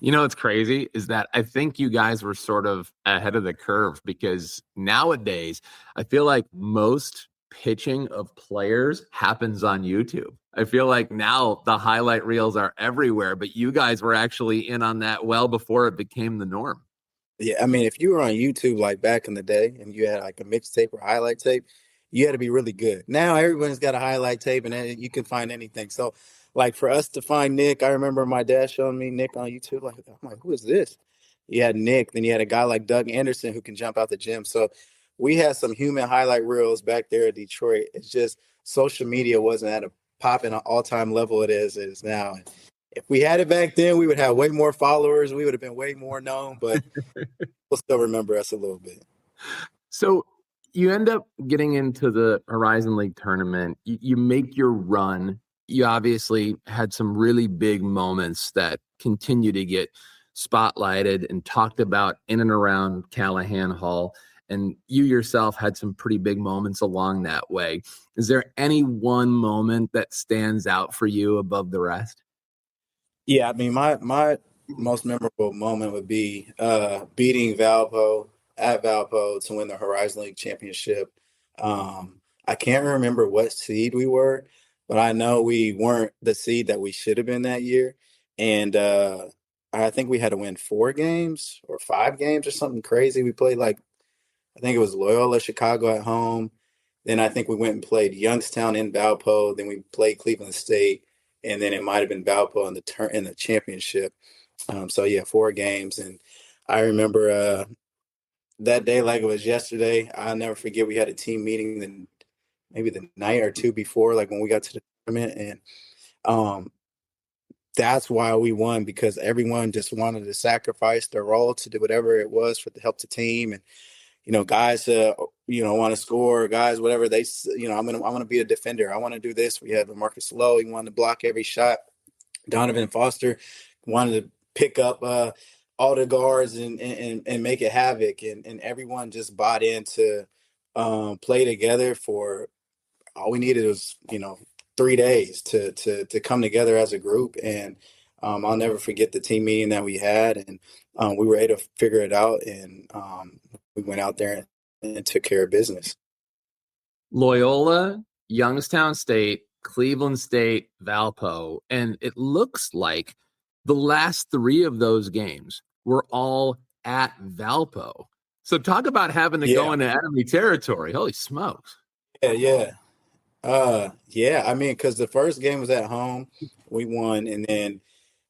You know what's crazy is that I think you guys were sort of ahead of the curve, because nowadays I feel like most pitching of players happens on YouTube. I feel like now the highlight reels are everywhere, but you guys were actually in on that well before it became the norm. Yeah, I mean, if you were on YouTube like back in the day and you had like a mixtape or highlight tape, you had to be really good. Now everyone's got a highlight tape and you can find anything. So, like for us to find Nick, I remember my dad showing me Nick on YouTube. Like, I'm like, who is this? You had Nick, then you had a guy like Doug Anderson who can jump out the gym. So, we had some human highlight reels back there in Detroit. It's just social media wasn't at a popping all-time level it is now. If we had it back then, we would have way more followers. We would have been way more known, but we'll still remember us a little bit. So you end up getting into the Horizon League tournament. You make your run. You obviously had some really big moments that continue to get spotlighted and talked about in and around Calihan Hall. And you yourself had some pretty big moments along that way. Is there any one moment that stands out for you above the rest? Yeah, I mean, my most memorable moment would be beating Valpo at Valpo to win the Horizon League championship. I can't remember what seed we were, but I know we weren't the seed that we should have been that year. And I think we had to win 4 games or 5 games or something crazy. We played like, I think it was Loyola Chicago at home. Then I think we went and played Youngstown in Valpo. Then we played Cleveland State, and then it might have been Valpo in the championship. So yeah, 4 games, and I remember that day like it was yesterday. I'll never forget. We had a team meeting then maybe the night or two before, like when we got to the tournament, and that's why we won, because everyone just wanted to sacrifice their role to do whatever it was to help the team. And guys, want to score, guys, whatever I want to be a defender. I want to do this. We have Marcus Lowe. He wanted to block every shot. Donovan Foster wanted to pick up all the guards and make it havoc. And everyone just bought into play together. For all we needed was, 3 days to come together as a group. And I'll never forget the team meeting that we had, and we were able to figure it out, and we went out there and took care of business. Loyola, Youngstown State, Cleveland State, Valpo, and it looks like the last 3 of those games were all at Valpo. So talk about having to go into enemy territory. Holy smokes. Yeah. I mean, because the first game was at home, we won, and then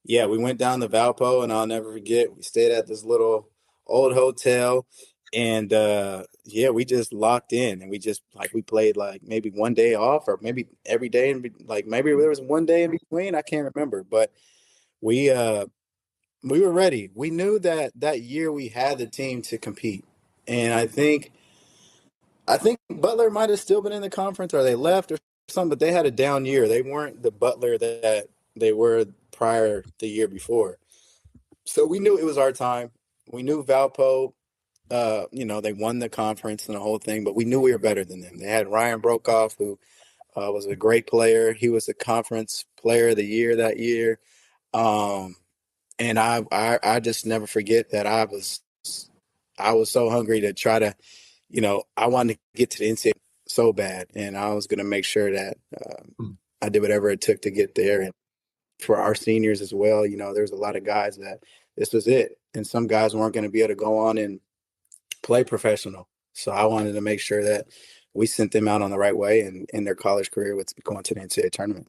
we went down to Valpo, and I'll never forget, we stayed at this little old hotel, and we just locked in, and we played like maybe one day off, or maybe every day, and like maybe there was one day in between. I can't remember, but we were ready. We knew that year we had the team to compete, and I think Butler might have still been in the conference, or they left or something, but they had a down year. They weren't the Butler that they were prior the year before. So we knew it was our time. We knew Valpo, they won the conference and the whole thing, but we knew we were better than them. They had Ryan Brokoff, who was a great player. He was the conference player of the year that year. And I just never forget that I was so hungry to try to, I wanted to get to the NCAA so bad, and I was going to make sure that I did whatever it took to get there. And for our seniors as well, there's a lot of guys that this was it, and some guys weren't going to be able to go on and play professional. So I wanted to make sure that we sent them out on the right way and in their college career with going to the NCAA tournament.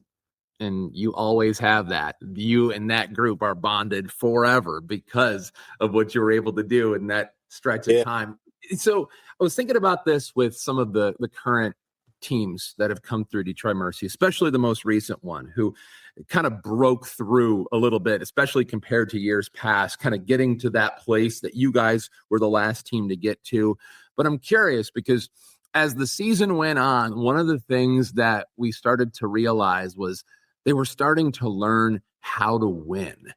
And you always have that. You and that group are bonded forever because of what you were able to do in that stretch of time. So I was thinking about this with some of the current teams that have come through Detroit Mercy, especially the most recent one, who kind of broke through a little bit, especially compared to years past, kind of getting to that place that you guys were the last team to get to. But I'm curious because as the season went on, one of the things that we started to realize was they were starting to learn how to win.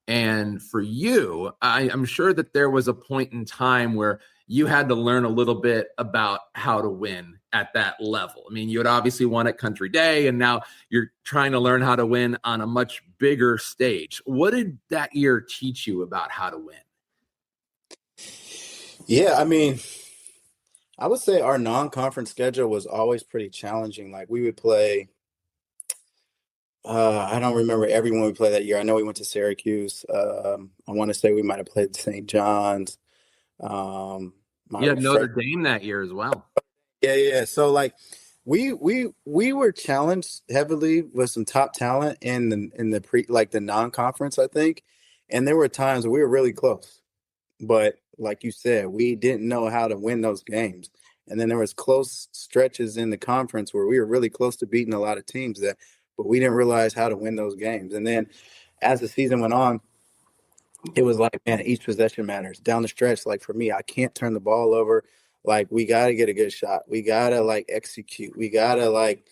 And for you, I'm sure that there was a point in time where you had to learn a little bit about how to win at that level. I mean, you had obviously won at Country Day, and now you're trying to learn how to win on a much bigger stage. What did that year teach you about how to win? Yeah, I mean, I would say our non-conference schedule was always pretty challenging. Like we would play, I don't remember everyone we played that year. I know we went to Syracuse. I want to say we might have played St. John's. You had Notre Dame that year as well. Yeah. So like we were challenged heavily with some top talent in the non-conference, I think. And there were times we were really close. But like you said, we didn't know how to win those games. And then there was close stretches in the conference where we were really close to beating a lot of teams but we didn't realize how to win those games. And then as the season went on, it was like, man, each possession matters. Down the stretch, like for me, I can't turn the ball over. Like we got to get a good shot. We got to like execute. We got to like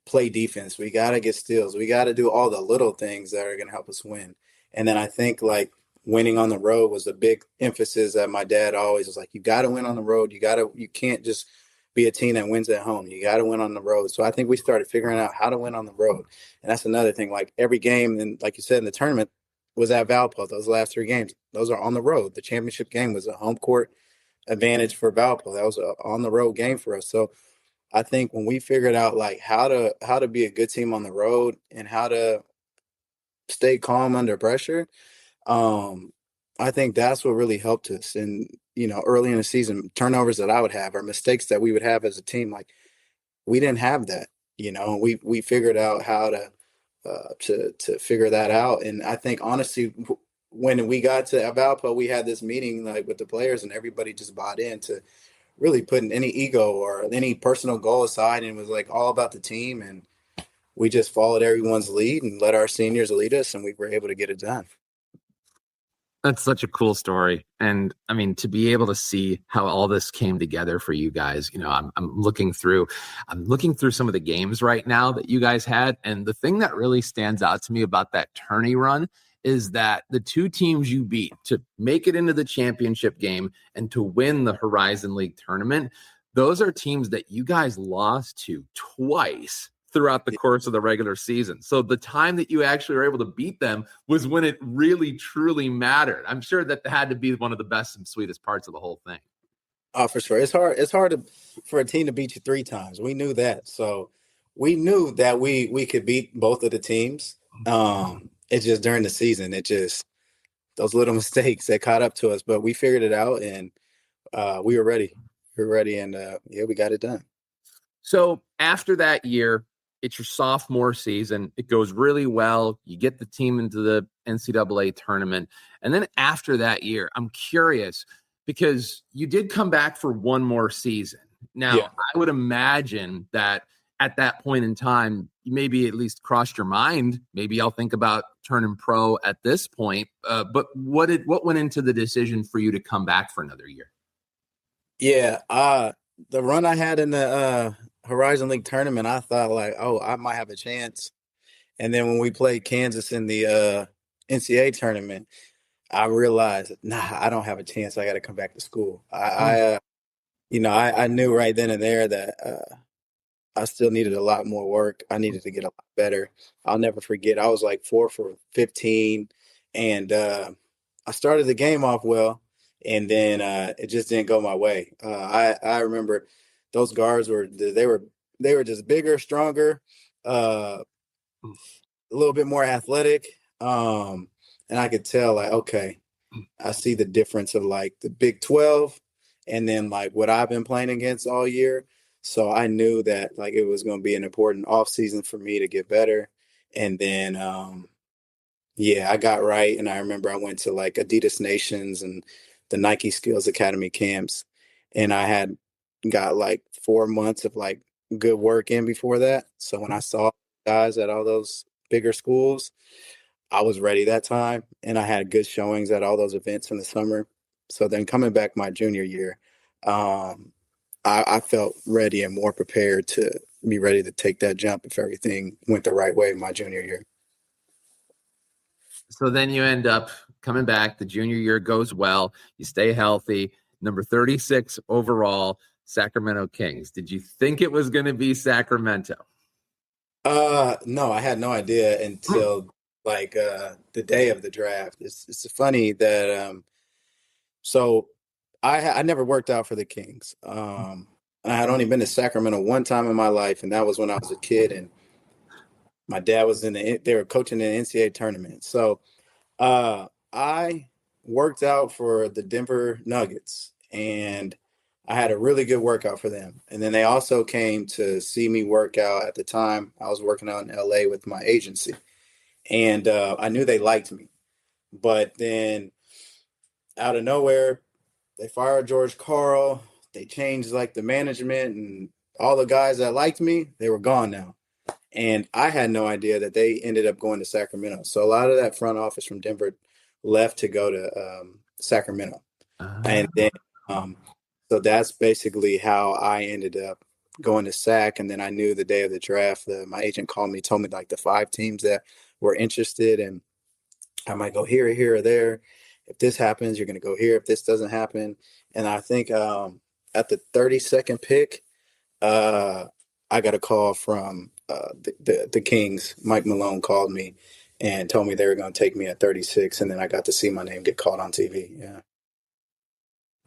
play defense. We got to get steals. We got to do all the little things that are going to help us win. And then I think like winning on the road was a big emphasis that my dad always was like, you got to win on the road. You can't just be a team that wins at home. You got to win on the road. So I think we started figuring out how to win on the road. And that's another thing. Like every game, and like you said in the tournament, was at Valpo. Those last 3 games, those are on the road. The championship game was a home court advantage for Valpo. That was an on the road game for us. So I think when we figured out like how to be a good team on the road and how to stay calm under pressure, I think that's what really helped us. And early in the season, turnovers that I would have or mistakes that we would have as a team, like we didn't have that. We figured out how to figure that out. And I think honestly, when we got to Valpo, we had this meeting like with the players, and everybody just bought in to really putting any ego or any personal goal aside, and it was like all about the team. And we just followed everyone's lead and let our seniors lead us, and we were able to get it done. That's such a cool story. And I mean, to be able to see how all this came together for you guys, I'm looking through some of the games right now that you guys had. And the thing that really stands out to me about that tourney run is that the 2 teams you beat to make it into the championship game and to win the Horizon League tournament, those are teams that you guys lost to twice throughout the course of the regular season. So the time that you actually were able to beat them was when it really, truly mattered. I'm sure that had to be one of the best and sweetest parts of the whole thing. Oh, for sure. It's hard for a team to beat you 3 times. We knew that. So we knew that we could beat both of the teams. It's just during the season, those little mistakes that caught up to us, but we figured it out, and we were ready. And we got it done. So after that year, it's your sophomore season. It goes really well. You get the team into the NCAA tournament. And then after that year, I'm curious because you did come back for one more season. Now, I would imagine that at that point in time, you maybe at least crossed your mind. Maybe I'll think about turning pro at this point. But what went into the decision for you to come back for another year? Yeah, the run I had in the Horizon League tournament, I thought like, oh, I might have a chance. And then when we played Kansas in the NCAA tournament, I realized, I don't have a chance. I got to come back to school. I knew right then and there that I still needed a lot more work. I needed to get a lot better. I'll never forget. I was like 4 for 15, and I started the game off well, and then it just didn't go my way. I remember those guards were just bigger, stronger, a little bit more athletic, and I could tell like, okay, I see the difference of like the Big 12 and then like what I've been playing against all year. So I knew that like it was going to be an important off season for me to get better. And then, yeah, I got right. And I remember I went to like Adidas Nations and the Nike Skills Academy camps. And I had got like 4 months of like good work in before that. So when I saw guys at all those bigger schools, I was ready that time. And I had good showings at all those events in the summer. So then coming back my junior year, um, I felt ready and more prepared to be ready to take that jump if everything went the right way my junior year. So then you end up coming back. The junior year goes well. You stay healthy. Number 36 overall, Sacramento Kings. Did you think it was going to be Sacramento? No, I had no idea until like the day of the draft. It's funny that so I never worked out for the Kings. I had only been to Sacramento one time in my life, and that was when I was a kid, and my dad was they were coaching in the NCAA tournament. So I worked out for the Denver Nuggets, and I had a really good workout for them. And then they also came to see me work out at the time. I was working out in LA with my agency, and I knew they liked me. But then out of nowhere, they fired George Karl. They changed like the management, and all the guys that liked me, they were gone now. And I had no idea that they ended up going to Sacramento. So a lot of that front office from Denver left to go to Sacramento. And then, so that's basically how I ended up going to Sac. And then I knew the day of the draft, my agent called me, told me like the 5 teams that were interested. And I might go here, here, or there. If this happens, you're going to go here. If this doesn't happen. And I think at the 32nd pick, I got a call from the Kings. Mike Malone called me and told me they were going to take me at 36, and then I got to see my name get called on TV. Yeah,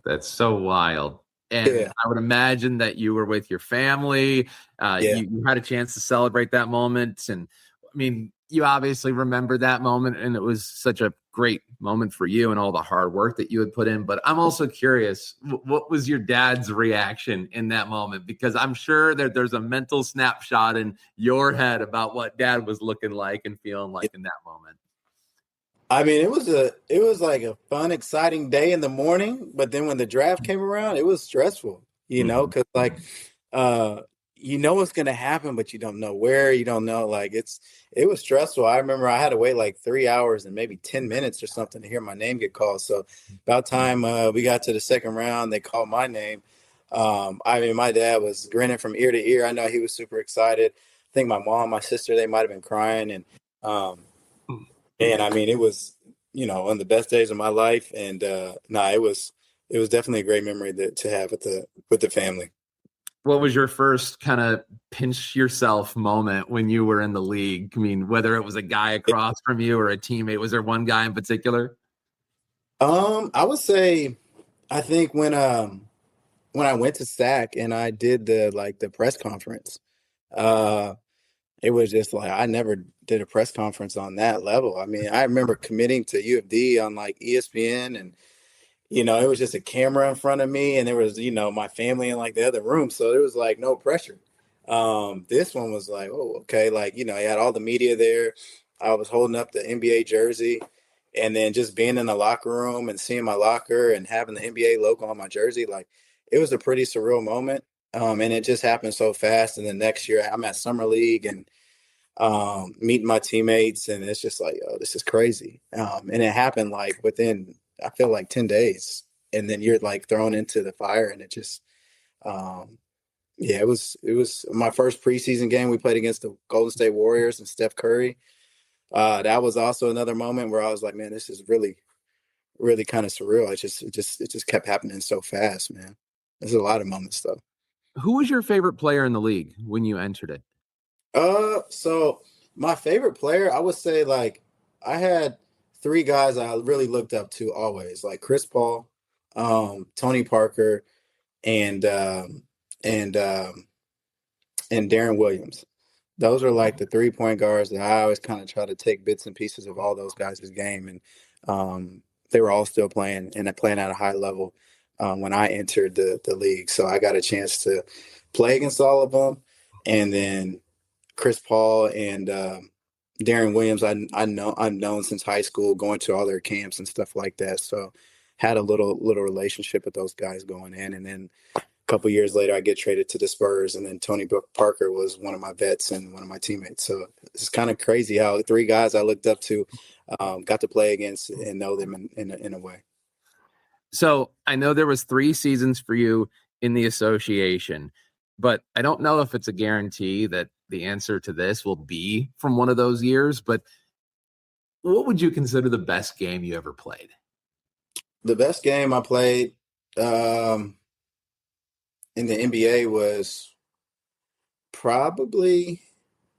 That's so wild. And yeah, I would imagine that you were with your family. yeah. You had a chance to celebrate that moment. And I mean, you obviously remember that moment, and it was such a great moment for you and all the hard work that you had put in. But I'm also curious, what was your dad's reaction in that moment? Because I'm sure that there's a mental snapshot in your head about what dad was looking like and feeling like in that moment. I mean, it was like a fun, exciting day in the morning, but then when the draft came around, it was stressful, because like you know what's gonna happen, but you don't know where, you don't know. Like it was stressful. I remember I had to wait like 3 hours and maybe 10 minutes or something to hear my name get called. So about time we got to the second round, they called my name. I mean, my dad was grinning from ear to ear. I know he was super excited. I think my mom, my sister, they might have been crying, and I mean, it was, one of the best days of my life. And it was definitely a great memory to have with the family. What was your first kind of pinch yourself moment when you were in the league? I mean, whether it was a guy across from you or a teammate, was there one guy in particular? I would say, I think when I went to SAC and I did the press conference, it was just like I never did a press conference on that level. I mean, I remember committing to U of D on like ESPN, and it was just a camera in front of me, and there was my family in like the other room, so there was like no pressure. This one was like, oh, okay, like you had all the media there. I was holding up the NBA jersey, and then just being in the locker room and seeing my locker and having the NBA logo on my jersey, like it was a pretty surreal moment. And it just happened so fast. And then next year I'm at Summer League and meeting my teammates, and it's just like, oh, this is crazy. And it happened like within, I feel like 10 days. And then you're like thrown into the fire, and it just, it was my first preseason game. We played against the Golden State Warriors and Steph Curry. That was also another moment where I was like, man, this is really, really kind of surreal. It just kept happening so fast, man. There's a lot of moments though. Who was your favorite player in the league when you entered it? So my favorite player, I would say like I had 3 guys I really looked up to always, like Chris Paul, Tony Parker, and and Darren Williams. Those are like the 3-point guards that I always kind of try to take bits and pieces of all those guys' game, and they were all still playing and playing at a high level. when I entered the league. So I got a chance to play against all of them. And then Chris Paul and Darren Williams, I've known since high school, going to all their camps and stuff like that. So had a little relationship with those guys going in. And then a couple years later, I get traded to the Spurs, and then Tony Parker was one of my vets and one of my teammates. So it's kind of crazy how three guys I looked up to got to play against and know them in a way. So I know there was 3 seasons for you in the association, but I don't know if it's a guarantee that the answer to this will be from one of those years. But what would you consider the best game you ever played? The best game I played in the NBA was probably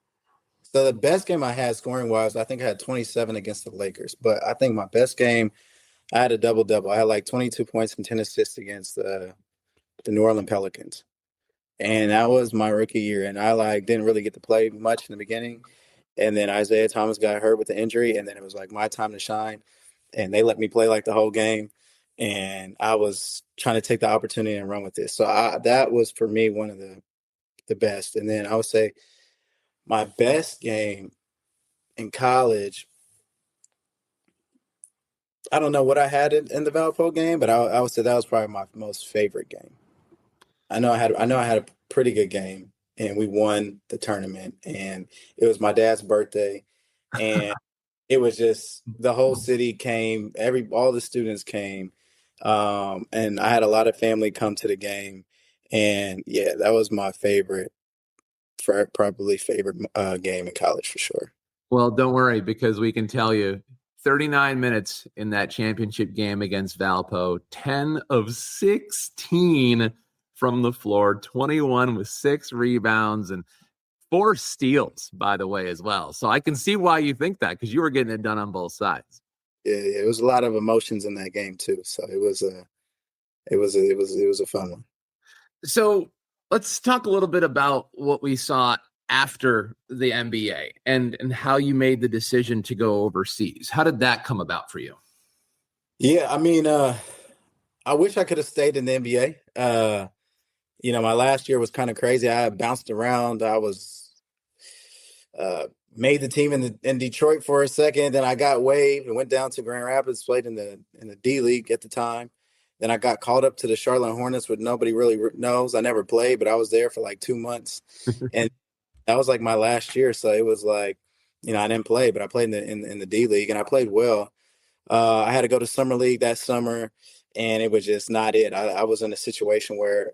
– so the best game I had scoring-wise, I think I had 27 against the Lakers. But I think my best game, I had a double-double. I had like 22 points and 10 assists against the New Orleans Pelicans. And that was my rookie year. And I didn't really get to play much in the beginning. And then Isaiah Thomas got hurt with the injury. And then it was like my time to shine. And they let me play like the whole game. And I was trying to take the opportunity and run with this. So that was for me one of the best. And then I would say my best game in college, I don't know what I had in the Valpo game, but I would say that was probably my most favorite game. I know I had a pretty good game, and we won the tournament, and it was my dad's birthday, and it was just the whole city came, all the students came, and I had a lot of family come to the game, and yeah, that was my probably favorite game in college for sure. Well, don't worry, because we can tell you 39 minutes in that championship game against Valpo, 10 of 16 from the floor, 21 with 6 rebounds and 4 steals, by the way, as well. So I can see why you think that, because you were getting it done on both sides. Yeah, it was a lot of emotions in that game too. So it was a fun one. So let's talk a little bit about what we saw after the NBA and how you made the decision to go overseas. How did that come about for you? Yeah, I mean, I wish I could have stayed in the NBA. My last year was kind of crazy. I bounced around. I was made the team in Detroit for a second. Then I got waived and went down to Grand Rapids, played in the D League at the time. Then I got called up to the Charlotte Hornets, which nobody really knows. I never played, but I was there for like 2 months, and that was like my last year. So it was like, I didn't play, but I played in the D League, and I played well. I had to go to summer league that summer, and it was just not it. I was in a situation where,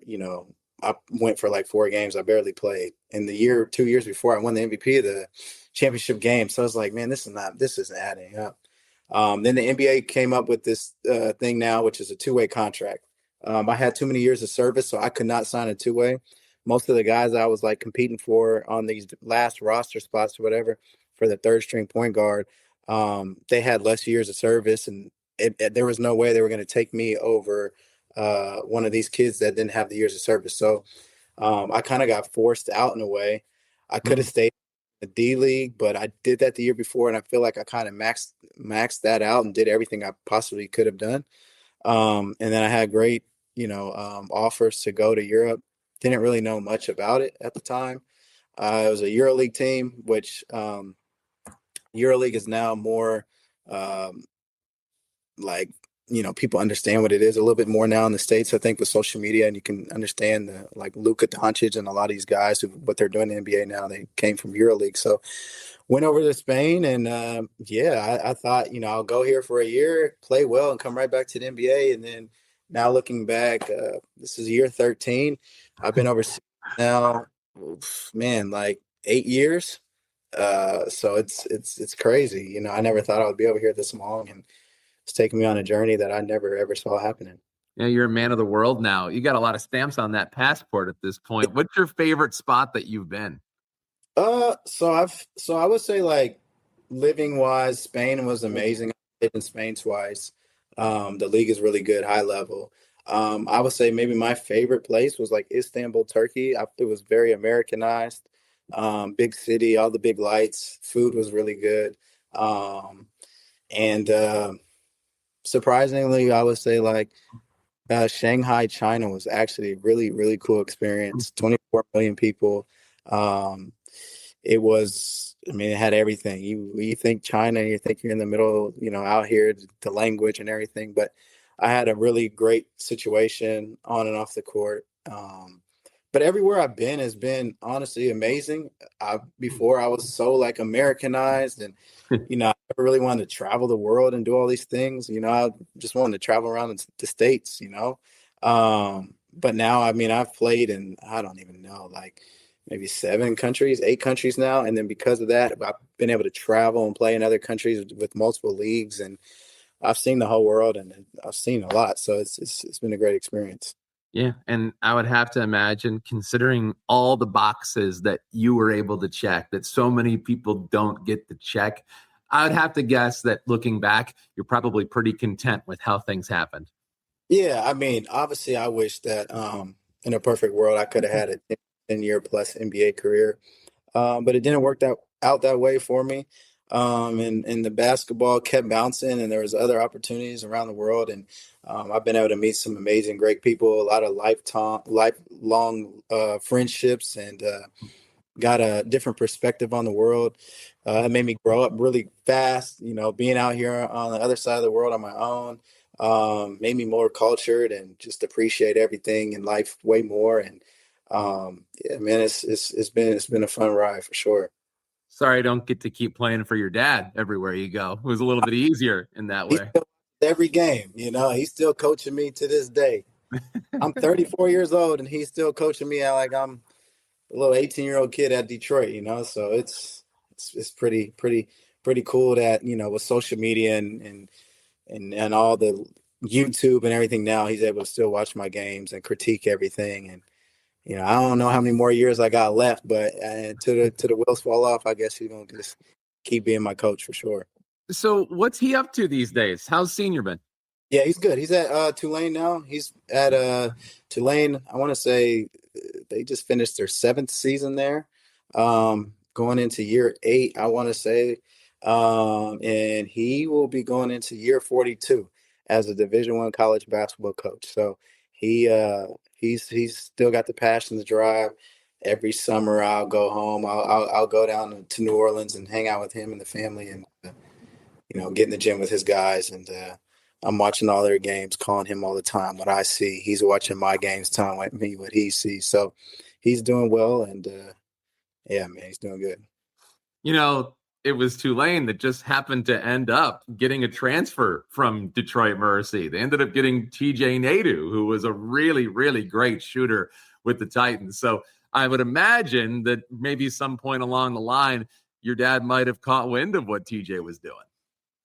I went for like 4 games. I barely played. In the 2 years before, I won the MVP of the championship game. So I was like, man, this isn't adding up. Then the NBA came up with this thing now, which is a 2-way contract. I had too many years of service, so I could not sign a 2-way. Most of the guys I was like competing for on these last roster spots or whatever for the third string point guard, they had less years of service, and there was no way they were going to take me over one of these kids that didn't have the years of service. So I kind of got forced out in a way. I could have stayed in the D League, but I did that the year before, and I feel like I kind of maxed that out and did everything I possibly could have done. And then I had great, offers to go to Europe. Didn't really know much about it at the time. It was a EuroLeague team, which EuroLeague is now more people understand what it is a little bit more now in the States, I think, with social media, and you can understand like Luka Doncic and a lot of these guys what they're doing in the NBA now. They came from EuroLeague. So went over to Spain, and I thought, I'll go here for a year, play well, and come right back to the NBA. And then now looking back, this is year 13. I've been overseas now, man, like 8 years. So it's crazy. I never thought I would be over here this long, and it's taken me on a journey that I never ever saw happening. Yeah, you're a man of the world now. You got a lot of stamps on that passport at this point. What's your favorite spot that you've been? So I would say, like, living wise, Spain was amazing. I lived in Spain twice. The league is really good, high level. I would say maybe my favorite place was like Istanbul, Turkey. It was very Americanized, big city, all the big lights. Food was really good. And surprisingly, I would say, like, Shanghai, China was actually a really, really cool experience. 24 million people. Um, it was, I mean, it had everything. You think China, you think you're in the middle, out here, the language and everything. But I had a really great situation on and off the court. But everywhere I've been has been honestly amazing. Before I was so like Americanized and, I never really wanted to travel the world and do all these things. I just wanted to travel around the States. But now, I mean, I've played in, I don't even know, like maybe 7 countries, 8 countries now. And then because of that, I've been able to travel and play in other countries with multiple leagues. And I've seen the whole world and I've seen a lot. So it's been a great experience. Yeah, and I would have to imagine, considering all the boxes that you were able to check that so many people don't get to check, I would have to guess that looking back, you're probably pretty content with how things happened. Yeah, I mean, obviously, I wish that in a perfect world, I could have had a 10-year plus NBA career, but it didn't work out that way for me. And the basketball kept bouncing, and there was other opportunities around the world, and I've been able to meet some amazing, great people, a lot of lifelong friendships, and got a different perspective on the world. It made me grow up really fast. Being out here on the other side of the world on my own made me more cultured and just appreciate everything in life way more. And yeah, man, it's been a fun ride for sure. Sorry, I don't get to keep playing for your dad everywhere you go. It was a little bit easier in that way. Every game, he's still coaching me to this day. I'm 34 years old and he's still coaching me like I'm a little 18-year-old kid at Detroit, so it's pretty cool that, with social media and all the YouTube and everything now, he's able to still watch my games and critique everything. And, I don't know how many more years I got left, but to the wheels fall off, I guess he's going to just keep being my coach for sure. So what's he up to these days? How's Senior been? Yeah, he's good. He's at Tulane now. He's at Tulane. I want to say they just finished their 7th season there, going into year 8, I want to say. And he will be going into year 42 as a Division I college basketball coach. So he's still got the passion, the drive. Every summer I'll go home. I'll go down to New Orleans and hang out with him and the family and get in the gym with his guys. And I'm watching all their games, calling him all the time what I see. He's watching my games, telling me what he sees. So he's doing well, and yeah, man, he's doing good. It was Tulane that just happened to end up getting a transfer from Detroit Mercy. They ended up getting TJ Nadeau, who was a really, really great shooter with the Titans. So I would imagine that maybe some point along the line, your dad might have caught wind of what TJ was doing.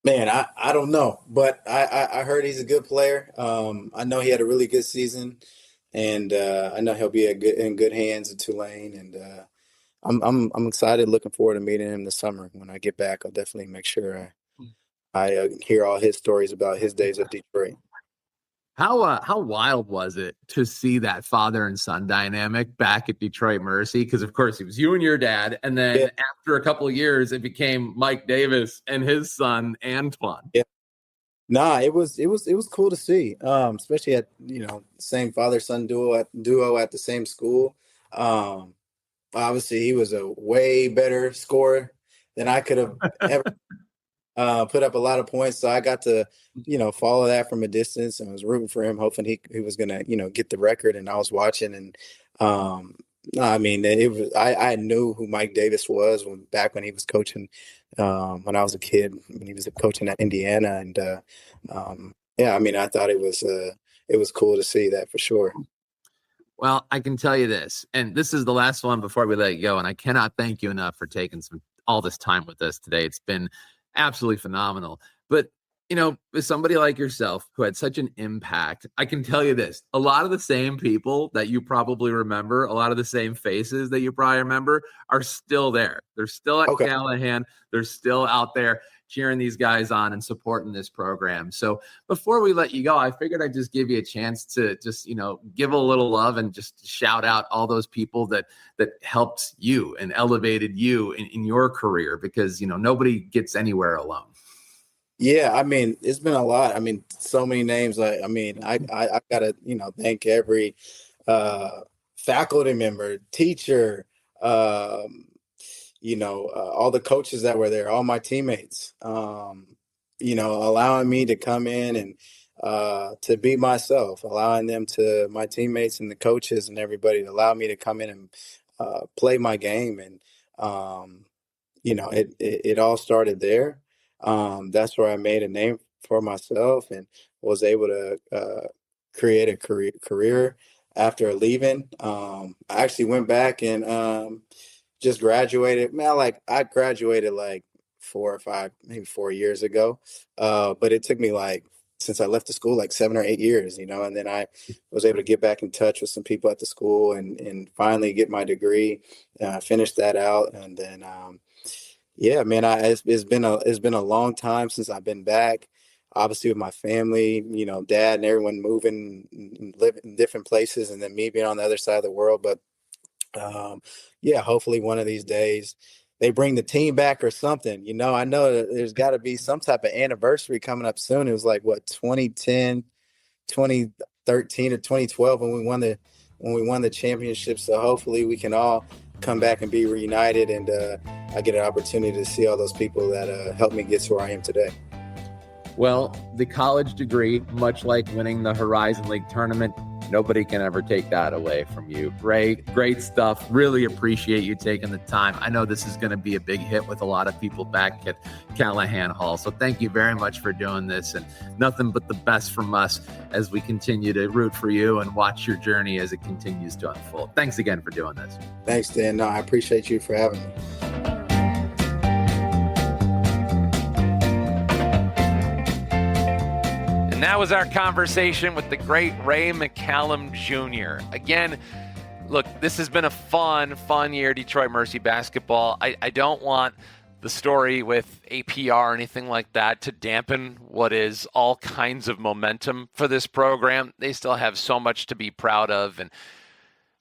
Man, I don't know, but I heard he's a good player. I know he had a really good season, and I know he'll be in good hands at Tulane. And I'm excited, looking forward to meeting him this summer. When I get back, I'll definitely make sure I hear all his stories about his days at Detroit. How wild was it to see that father and son dynamic back at Detroit Mercy? Because of course it was you and your dad, and then after a couple of years, it became Mike Davis and his son Antoine. Yeah, it was cool to see, especially at same father son duo at the same school. Obviously, he was a way better scorer than I could have ever. Put up a lot of points, so I got to, follow that from a distance, and was rooting for him, hoping he was gonna, get the record. And I was watching, and I mean, it was I knew who Mike Davis was back when he was coaching, when I was a kid, when he was coaching at Indiana, and yeah, I mean, I thought it was cool to see that for sure. Well, I can tell you this, and this is the last one before we let you go, and I cannot thank you enough for taking all this time with us today. It's been absolutely phenomenal. But, with somebody like yourself who had such an impact, I can tell you this, a lot of the same people that you probably remember, a lot of the same faces that you probably remember are still there. They're still at Calihan. They're still out there cheering these guys on and supporting this program. So before we let you go, I figured I'd just give you a chance to just, give a little love and just shout out all those people that helped you and elevated you in your career, because, nobody gets anywhere alone. Yeah, I mean, it's been a lot. I mean, so many names. I gotta, thank every uh, faculty member, teacher, um, all the coaches that were there, all my teammates, allowing me to come in and to be myself, allowing my teammates and the coaches and everybody to allow me to come in and play my game. And, it all started there. That's where I made a name for myself and was able to create a career after leaving. I actually went back and just graduated. Man, I graduated like 4 or 5, maybe 4 years ago. But it took me since I left the school, like 7 or 8 years, and then I was able to get back in touch with some people at the school and finally get my degree, finish that out. And then, yeah, man, it's been a long time since I've been back. Obviously, with my family, dad and everyone moving and living in different places, and then me being on the other side of the world. But yeah, hopefully one of these days they bring the team back or something. I know that there's got to be some type of anniversary coming up soon. It was like what 2010, 2013, or 2012 when we won the championship. So hopefully we can all come back and be reunited, and I get an opportunity to see all those people that helped me get to where I am today. Well, the college degree, much like winning the Horizon League tournament, nobody can ever take that away from you. Ray, great stuff. Really appreciate you taking the time. I know this is going to be a big hit with a lot of people back at Calihan Hall. So thank you very much for doing this, and nothing but the best from us as we continue to root for you and watch your journey as it continues to unfold. Thanks again for doing this. Thanks, Dan. No, I appreciate you for having me. And that was our conversation with the great Ray McCallum Jr. Again, look, this has been a fun year, Detroit Mercy basketball. I don't want the story with APR or anything like that to dampen what is all kinds of momentum for this program. They still have so much to be proud of, and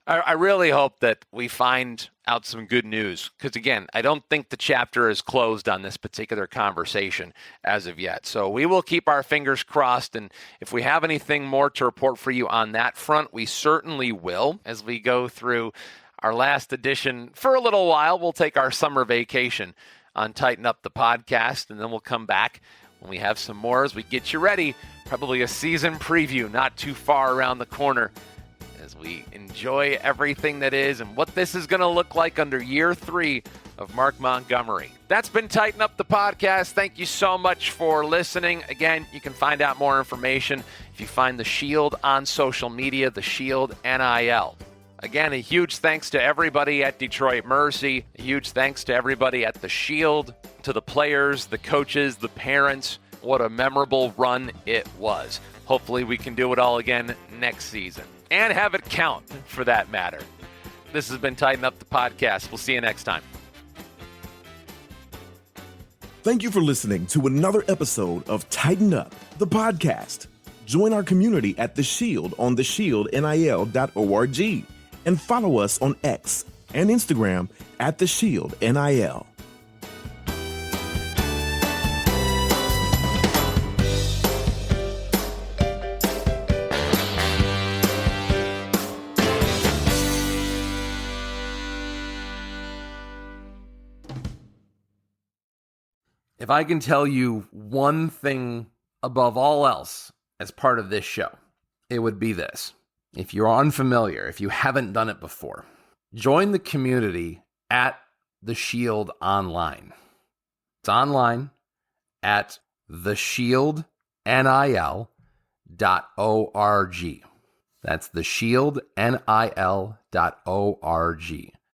I really hope that we find out some good news, because again, I don't think the chapter is closed on this particular conversation as of yet. So we will keep our fingers crossed, and if we have anything more to report for you on that front, we certainly will as we go through our last edition. For a little while, we'll take our summer vacation on Tighten Up the Podcast, and then we'll come back when we have some more as we get you ready. Probably a season preview not too far around the corner, as we enjoy everything that is and what this is going to look like under year 3 of Mark Montgomery. That's been Tighten Up the Podcast. Thank you so much for listening. Again, you can find out more information if you find The Shield on social media, The Shield NIL. Again, a huge thanks to everybody at Detroit Mercy. A huge thanks to everybody at The Shield, to the players, the coaches, the parents. What a memorable run it was. Hopefully we can do it all again next season, and have it count for that matter. This has been Tighten Up the Podcast. We'll see you next time. Thank you for listening to another episode of Tighten Up the Podcast. Join our community at The Shield on theshieldnil.org and follow us on X and Instagram at The Shield NIL. If I can tell you one thing above all else as part of this show, it would be this. If you're unfamiliar, if you haven't done it before, join the community at The Shield Online. It's online at theshieldnil.org. That's theshieldnil.org.